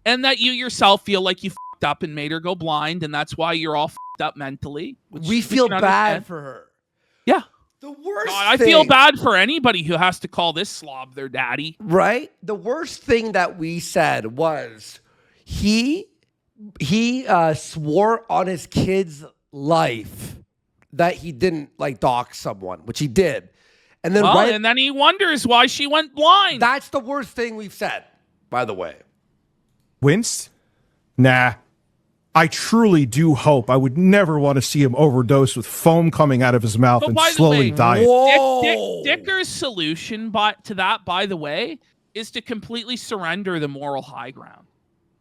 And that you yourself feel like you fucked up and made her go blind, and that's why you're all fucked up mentally. We feel bad for her. Yeah. The worst I feel bad for anybody who has to call this slob their daddy. Right? The worst thing that we said was he swore on his kid's life that he didn't like dox someone, which he did. And then and then he wonders why she went blind. That's the worst thing we've said, by the way. Winced? Nah. I truly do hope. I would never want to see him overdose with foam coming out of his mouth and by the slowly way, die. Whoa. Dicker's solution to that, by the way, is to completely surrender the moral high ground.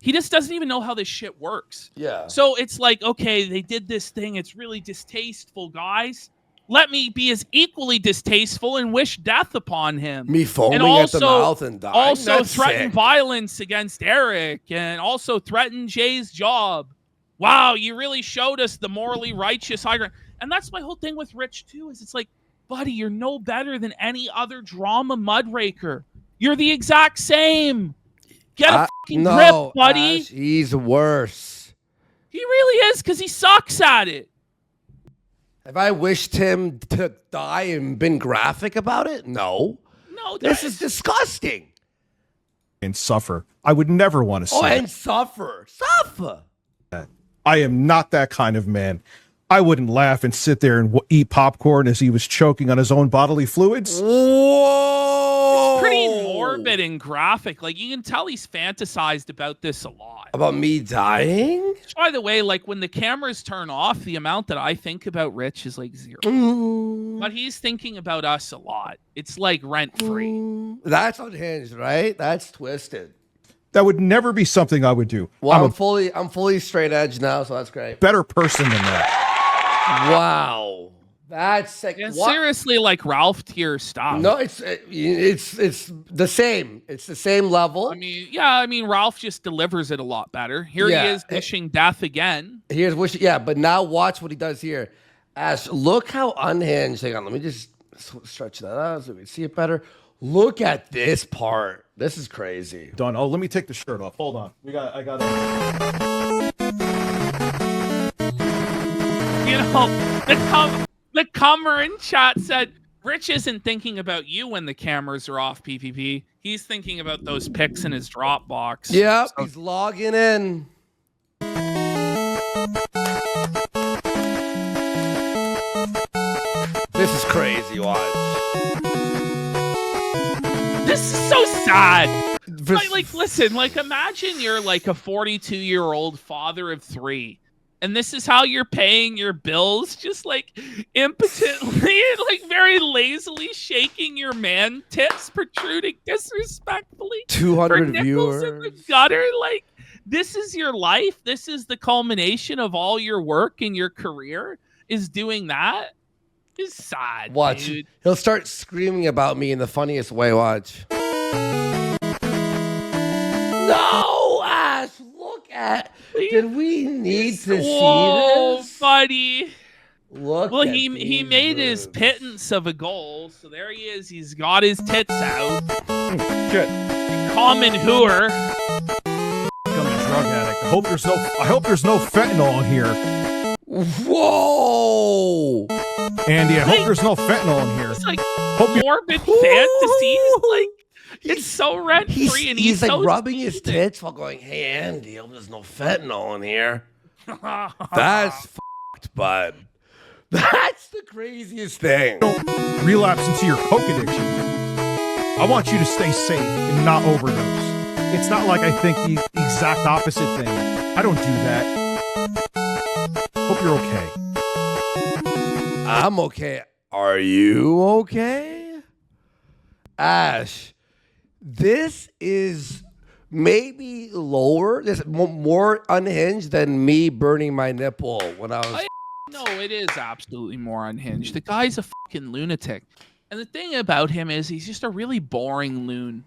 He just doesn't even know how this shit works. Yeah. So it's like, okay, they did this thing. It's really distasteful, guys. Let me be as equally distasteful and wish death upon him. Me foaming and also, at the mouth and dying. Also That's threaten sick. violence against Eric and also threaten Jay's job. Wow, you really showed us the morally righteous high ground. And that's my whole thing with Rich, too, is it's like, buddy, you're no better than any other drama mudraker. You're the exact same. Get a fucking grip, buddy. Ash, he's worse. He really is, because he sucks at it. Have I wished him to die and been graphic about it? No. No, This is disgusting. And suffer. I would never want to see And it. suffer. Suffer. I am not that kind of man. I wouldn't laugh and sit there and eat popcorn as he was choking on his own bodily fluids. Whoa. Pretty morbid and graphic. Like, you can tell he's fantasized about this a lot. About me dying? Which, by the way, like, when the cameras turn off, the amount that I think about Rich is like 0. But he's thinking about us a lot. It's like rent-free. That's unhinged, right? That's twisted. That would never be something I would do. Well, I'm I'm fully straight edge now, so that's great. a better person than that. Wow. That's sick. Yeah, What? seriously, like Ralph tier stuff. No, it's the same. It's the same level. I mean, Ralph just delivers it a lot better. Here Yeah. he is wishing death again. Here's wish. Yeah, but now watch what he does here. Ash, look how unhinged. Hang on, let me just stretch that out so we can see it better. Look at this part. This is crazy. Done. Oh, let me take the shirt off. Hold on. I got You know, the comer in chat said, Rich isn't thinking about you when the cameras are off, PPP. He's thinking about those pics in his Dropbox. Yep, he's logging in. This is crazy, watch. This is so sad. Like, listen, like, imagine you're like a 42-year-old father of 3. And this is how you're paying your bills, just like impotently, like very lazily shaking your man tits, protruding disrespectfully. 200 for nickels in the viewers. gutter. Like, this is your life. This is the culmination of all your work and your career. Is doing that is sad. Watch. dude. He'll start screaming about me in the funniest way. Watch. No, Ash, look at. Did we need to Whoa, see this? buddy. Look. Well, at he these made his boobs. pittance of a goal, so there he is. He's got his tits out. Good. Common hooer. I'm a drug addict. I hope there's no fentanyl in here. Whoa. Andy, I hope there's no fentanyl in here. It's like Hope you- morbid fantasies. Like, it's so rent He's, free, and he's like so rubbing his tits while going, "Hey Andy, I hope there's no fentanyl in here." That's fucked, bud. That's the craziest thing. Don't relapse into your coke addiction. I want you to stay safe and not overdose. It's not like I think the exact opposite thing. I don't do that. Hope you're okay. I'm okay. Are you okay? Ash, this is maybe lower, this more unhinged than me burning my nipple when I was. No, it is absolutely more unhinged. The guy's a fucking lunatic. And the thing about him is he's just a really boring loon.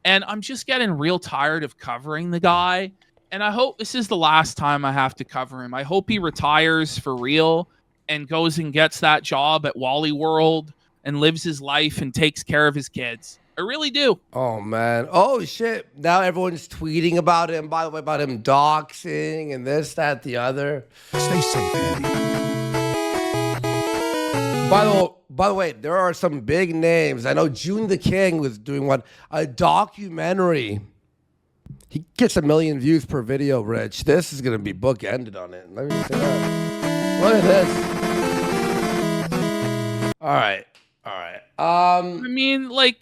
And I'm just getting real tired of covering the guy. And I hope this is the last time I have to cover him. I hope he retires for real and goes and gets that job at Wally World and lives his life and takes care of his kids. I really do. Oh man. Oh shit. Now everyone's tweeting about him, by the way, about him doxing and this, that, the other. Stay safe, Andy. By the way, there are some big names. I know June the King was doing one, a documentary. He gets 1 million views per video, Rich. This is gonna be bookended on it. Let me say that. Look at this. All right. I mean, like,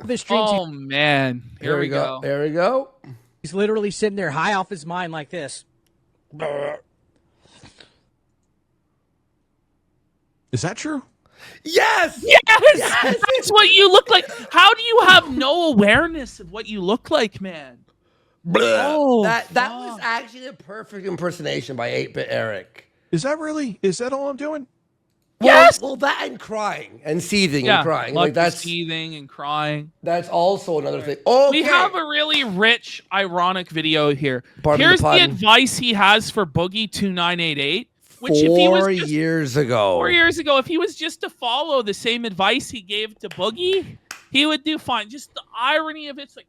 This streams, oh man, here we go. There we go. he's literally sitting there high off his mind like this. Is that true? Yes. Yes, that's what you look like. How do you have no awareness of what you look like, man? Oh, that was actually a perfect impersonation by 8-Bit Eric. Is that all I'm doing? Yes. Well, that and crying and seething Yeah, and crying. like Like that's seething and crying. that's also another thing. Okay. We have a really rich, ironic video here. Pardon the Here's the pun. advice he has for Boogie 2988. Which 4 years ago. 4 years ago, if he was just to follow the same advice he gave to Boogie, he would do fine. Just the irony of it's like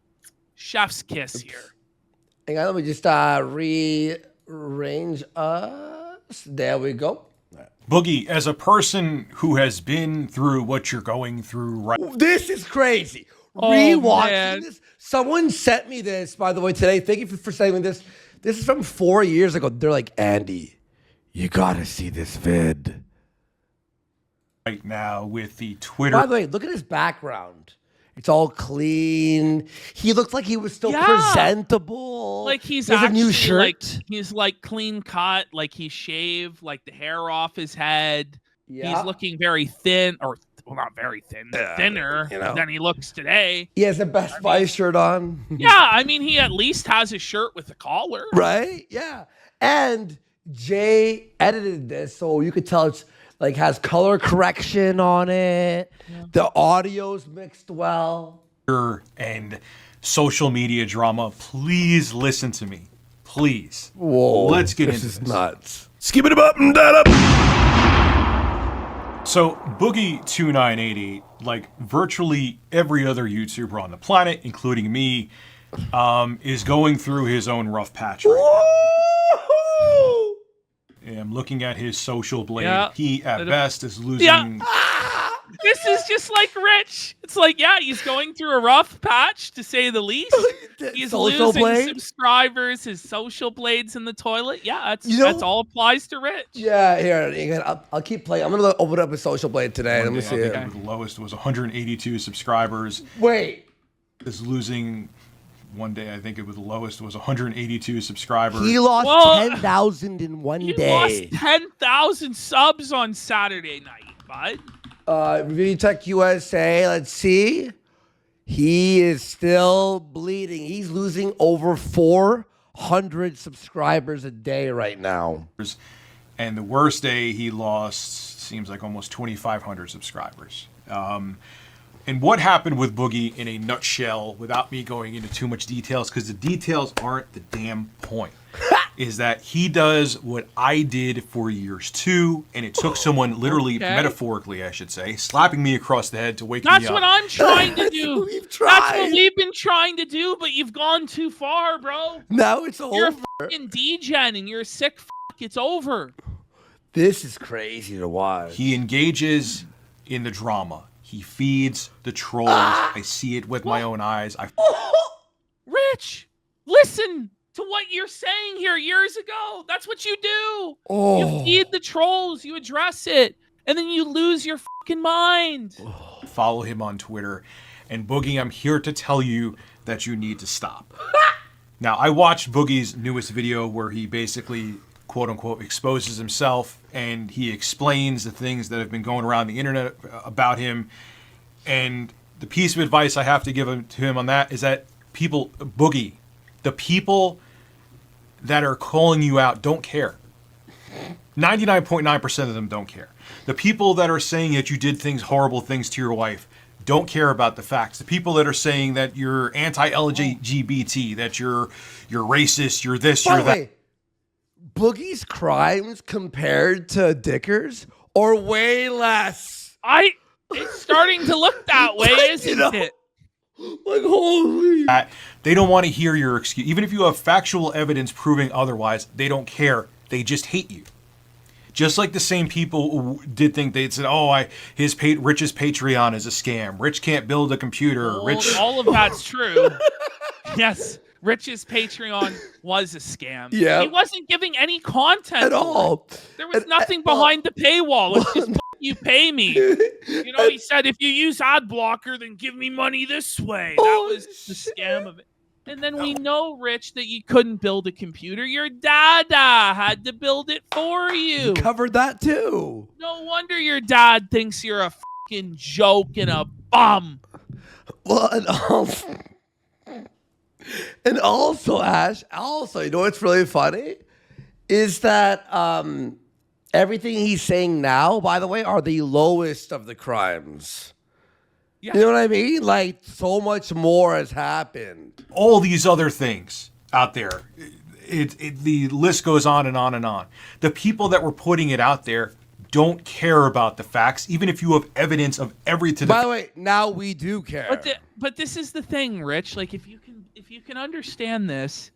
chef's kiss here. Hang on, let me just rearrange us. There we go. Boogie, as a person who has been through what you're going through right This is crazy. Oh, Rewatching man. this. Someone sent me this, by the way, today. Thank you for sending me this. This is from 4 years ago. They're like, Andy, you gotta see this vid. now with the Twitter. By the way, look at his background. It's all clean. He looked like he was still Yeah. presentable. Like he's He has a actually new shirt. like he's like clean cut, like he shaved like the hair off his head. Yeah. He's looking very thin, or well, not very thin, thinner you know. than he looks today. He has a Best Buy shirt on. Yeah, I mean, he at least has a shirt with a collar. Right? Yeah. And Jay edited this, so you could tell it's like has color correction on it. Yeah. The audio's mixed well. And social media drama. Please listen to me. Please. Whoa. Let's get this into is this. nuts. Skip it up and that up. So Boogie 2988, like virtually every other YouTuber on the planet, including me, is going through his own rough patch right now. I'm looking at his social blade. Yeah. He, at best, is losing. Yeah. This is just like Rich. It's like, yeah, he's going through a rough patch, to say the least. He's Social losing blade? subscribers. His social blade's in the toilet. Yeah, You know- that's all applies to Rich. Yeah, here. Again, I'll keep playing. I'm going to open up a social blade today. Let me see I it. think the lowest was 182 subscribers. Wait. Is losing. One day, I think it was the lowest was 182 subscribers. He lost Well, 10,000 in one He day. lost 10,000 subs on Saturday night, bud. Review Tech USA, let's see. He is still bleeding. He's losing over 400 subscribers a day right now. And the worst day he lost seems like almost 2,500 subscribers. And what happened with Boogie in a nutshell, without me going into too much details, because the details aren't the damn point, is that he does what I did for years too, and it took someone literally, metaphorically, I should say, slapping me across the head to wake me up. That's what I'm trying to do. We've That's tried. what we've been trying to do, but you've gone too far, bro. Now it's You're over. a fucking degen and you're a sick fuck. It's over. This is crazy to watch. He engages in the drama. He feeds the trolls. I see it with my own eyes. Rich, listen to what you're saying here years ago. That's what you do. You feed the trolls, you address it, and then you lose your fucking mind. Follow him on Twitter. And Boogie, I'm here to tell you that you need to stop. Now, I watched Boogie's newest video where he basically, quote unquote, exposes himself and he explains the things that have been going around the internet about him. And the piece of advice I have to give to him on that is that people, Boogie, the people that are calling you out don't care. 99.9% of them don't care. The people that are saying that you did horrible things to your wife, don't care about the facts. The people that are saying that you're anti-LGBT, that you're racist, you're this, By you're the that. way, Boogie's crimes compared to Dicker's are way less. It's starting to look that way, isn't it? Like, holy. They don't want to hear your excuse. Even if you have factual evidence proving otherwise, they don't care. They just hate you. Just like the same people who did think they said, Rich's Patreon is a scam. Rich can't build a computer. All of that's true. Yes, Rich's Patreon was a scam. Yeah. He wasn't giving any content At all. There was nothing behind the paywall. It's just you pay me. You know, he said, if you use ad blocker, then give me money this way. That was the scam of it. And then we know, Rich, that you couldn't build a computer. Your dada had to build it for you. You covered that too. No wonder your dad thinks you're a fucking joke and a bum. Well, and also, Ash, you know what's really funny? Is that everything he's saying now, by the way, are the lowest of the crimes. Yeah. You know what I mean? Like, so much more has happened. All these other things out there, the list goes on and on and on. The people that were putting it out there don't care about the facts, even if you have evidence of everything. By the way, now we do care. But this is the thing, Rich. Like, if you can understand this,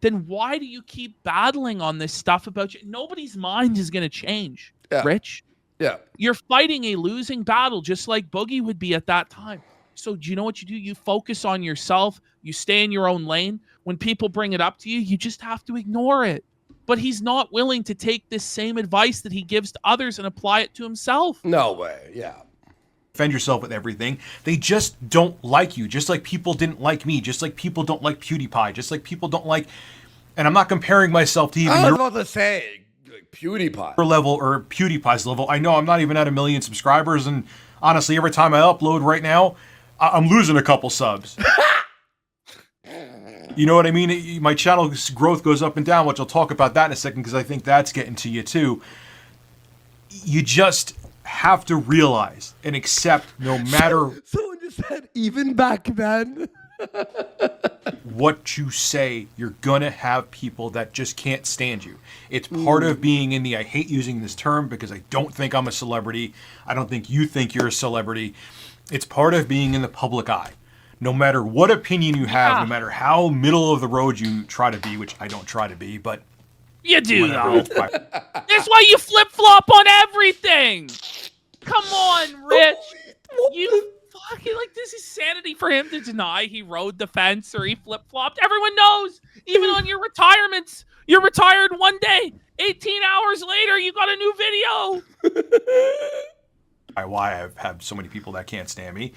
then why do you keep battling on this stuff about you? Nobody's mind is going to change, Rich. Yeah. You're fighting a losing battle, just like Boogie would be at that time. So do you know what you do? You focus on yourself. You stay in your own lane. When people bring it up to you, you just have to ignore it. But he's not willing to take this same advice that he gives to others and apply it to himself. No way. Yeah. Defend yourself with everything. They just don't like you, just like people didn't like me, just like people don't like PewDiePie, just like people don't like, and I'm not comparing myself to even I was your about to say, like, PewDiePie. level or PewDiePie's level. I know I'm not even at 1 million subscribers, and honestly, every time I upload right now, I'm losing a couple subs. You know what I mean? My channel's growth goes up and down, which I'll talk about that in a second because I think that's getting to you too. You just have to realize and accept, no matter Someone just said, even back then. what you say, you're gonna have people that just can't stand you. It's part of being in the, I hate using this term because I don't think I'm a celebrity. I don't think you think you're a celebrity. It's part of being in the public eye. No matter what opinion you have, no matter how middle of the road you try to be, which I don't try to be, but You do, whatever. though. That's why you flip-flop on everything. Come on, Rich. You fucking, like, this is sanity for him to deny he rode the fence or he flip-flopped. Everyone knows. Even on your retirements. You're retired one day. 18 hours later, you got a new video. Why I have so many people that can't stand me.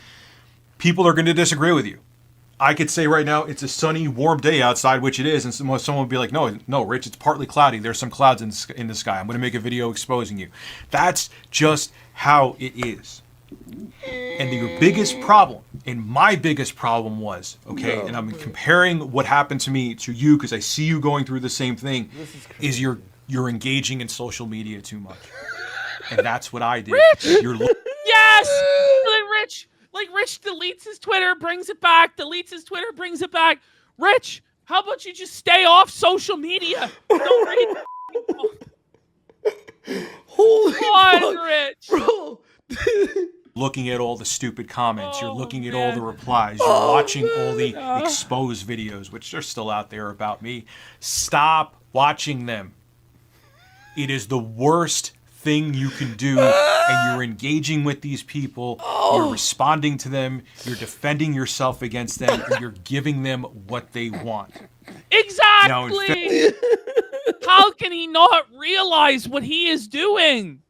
People are going to disagree with you. I could say right now it's a sunny, warm day outside, which it is, and someone would be like, no, Rich, it's partly cloudy. There's some clouds in the sky. I'm going to make a video exposing you. That's just how it is. And your biggest problem, and my biggest problem was, and I'm comparing what happened to me to you because I see you going through the same thing, is you're engaging in social media too much. And that's what I did. Rich! Yes! Rich deletes his Twitter, brings it back, deletes his Twitter, brings it back. Rich, how about you just stay off social media? Don't read. Holy Come on, fuck, Rich. bro. Looking at all the stupid comments, you're looking at all the replies, you're watching all the exposed videos, which are still out there about me. Stop watching them. It is the worst thing you can do, and you're engaging with these people, you're responding to them, you're defending yourself against them, and you're giving them what they want. Exactly. Now, how can he not realize what he is doing?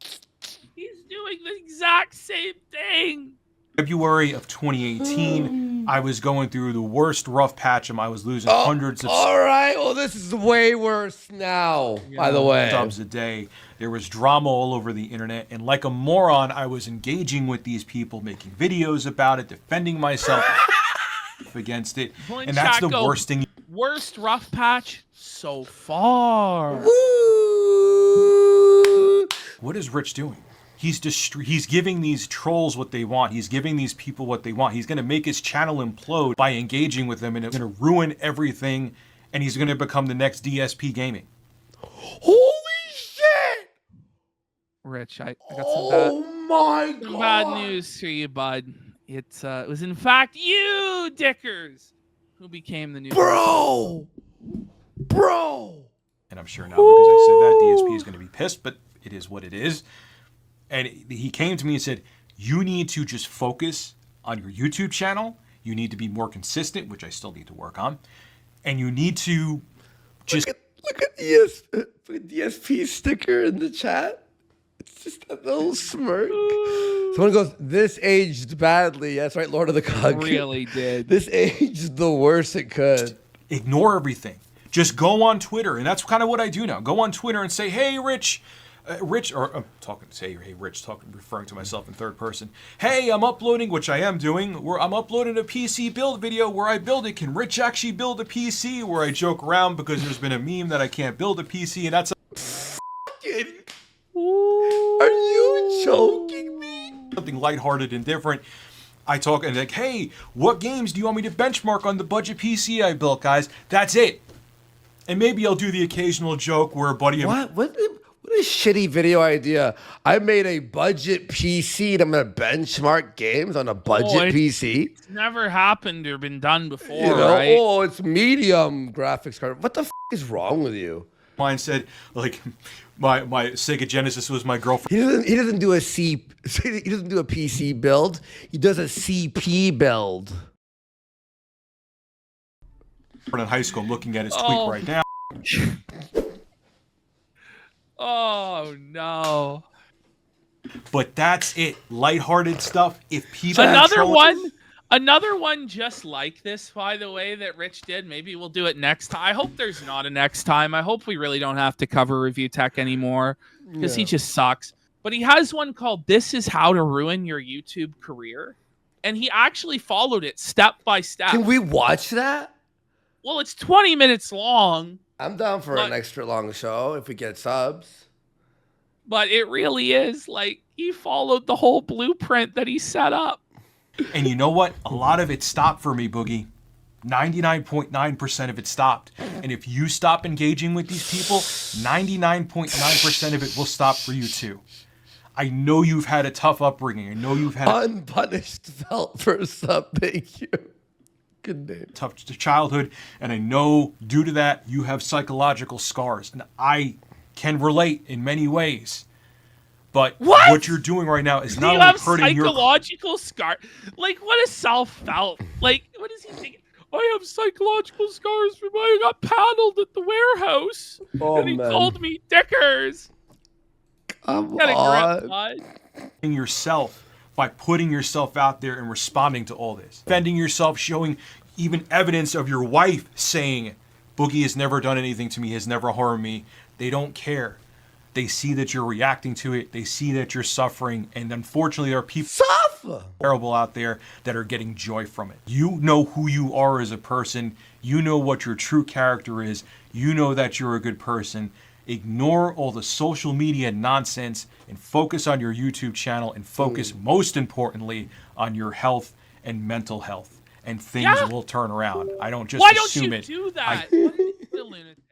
He's doing the exact same thing. February of 2018, I was going through the worst rough patch, and I was losing hundreds of All right. Well, this is way worse now, by the way. subs a day. There was drama all over the internet, and like a moron, I was engaging with these people, making videos about it, defending myself against it, and that's the worst thing. Worst rough patch so far. Woo! What is Rich doing? He's giving these trolls what they want. He's giving these people what they want. He's going to make his channel implode by engaging with them, and it's going to ruin everything, and he's going to become the next DSP Gaming. Holy shit! Rich, I got Oh my bad god! news for you, bud. It was in fact you, Dickers, who became the new Bro! And I'm sure now because I said that, DSP is going to be pissed, but it is what it is. And he came to me and said, you need to just focus on your YouTube channel. You need to be more consistent, which I still need to work on. And you need to just... Look at the DSP sticker in the chat. It's just that little smirk. Someone goes, this aged badly. That's right, Lord of the Cog. Really did. This aged the worst it could. Ignore everything. Just go on Twitter, and that's kind of what I do now. Go on Twitter and say, "Hey, Rich, or I'm talking, say, hey, Rich, referring to myself in third person. Hey, I'm uploading, which I am doing. I'm uploading a PC build video where I build it. Can Rich actually build a PC?" Where I joke around because there's been a meme that I can't build a PC, and that's Are you joking me? something lighthearted and different. I talk and like, "Hey, what games do you want me to benchmark on the budget PC I built, guys?" That's it. And maybe I'll do the occasional joke where a buddy of What a shitty video idea. I made a budget PC and I'm going to benchmark games on a budget PC. It's never happened or been done before, You know, right? oh, it's medium graphics card. What the is wrong with you? mine said, like, my Sega Genesis was my girlfriend. He doesn't do a PC build. He does a CP build. In high school, I'm looking at his tweet right now. Oh no! But that's it. Lighthearted stuff. If people another one just like this, by the way, that Rich did. Maybe we'll do it next time. I hope there's not a next time. I hope we really don't have to cover Review Tech anymore because he just sucks. But he has one called "This Is How to Ruin Your YouTube Career," and he actually followed it step by step. Can we watch that? Well, it's 20 minutes long. I'm down for an extra long show if we get subs. But it really is like he followed the whole blueprint that he set up. And you know what? A lot of it stopped for me, Boogie. 99.9% of it stopped. And if you stop engaging with these people, 99.9% of it will stop for you too. I know you've had a tough upbringing. I know you've had Unpunished felt for sub. Thank you. Good name. Tough childhood, and I know due to that you have psychological scars, and I can relate in many ways. But what you're doing right now is not only hurting your psychological scar. Like, what is self-felt? Like, what is he thinking? I have psychological scars from when I got paddled at the warehouse, and he called me dickers. Come on. Yourself by putting yourself out there and responding to all this. Defending yourself, showing even evidence of your wife saying, "Boogie has never done anything to me, has never harmed me." They don't care. They see that you're reacting to it. They see that you're suffering. And unfortunately, there are people terrible out there that are getting joy from it. You know who you are as a person. You know what your true character is. You know that you're a good person. Ignore all the social media nonsense and focus on your YouTube channel and focus most importantly on your health and mental health, and things will turn around. I don't just assume it. Why don't you do that? What a lunatic.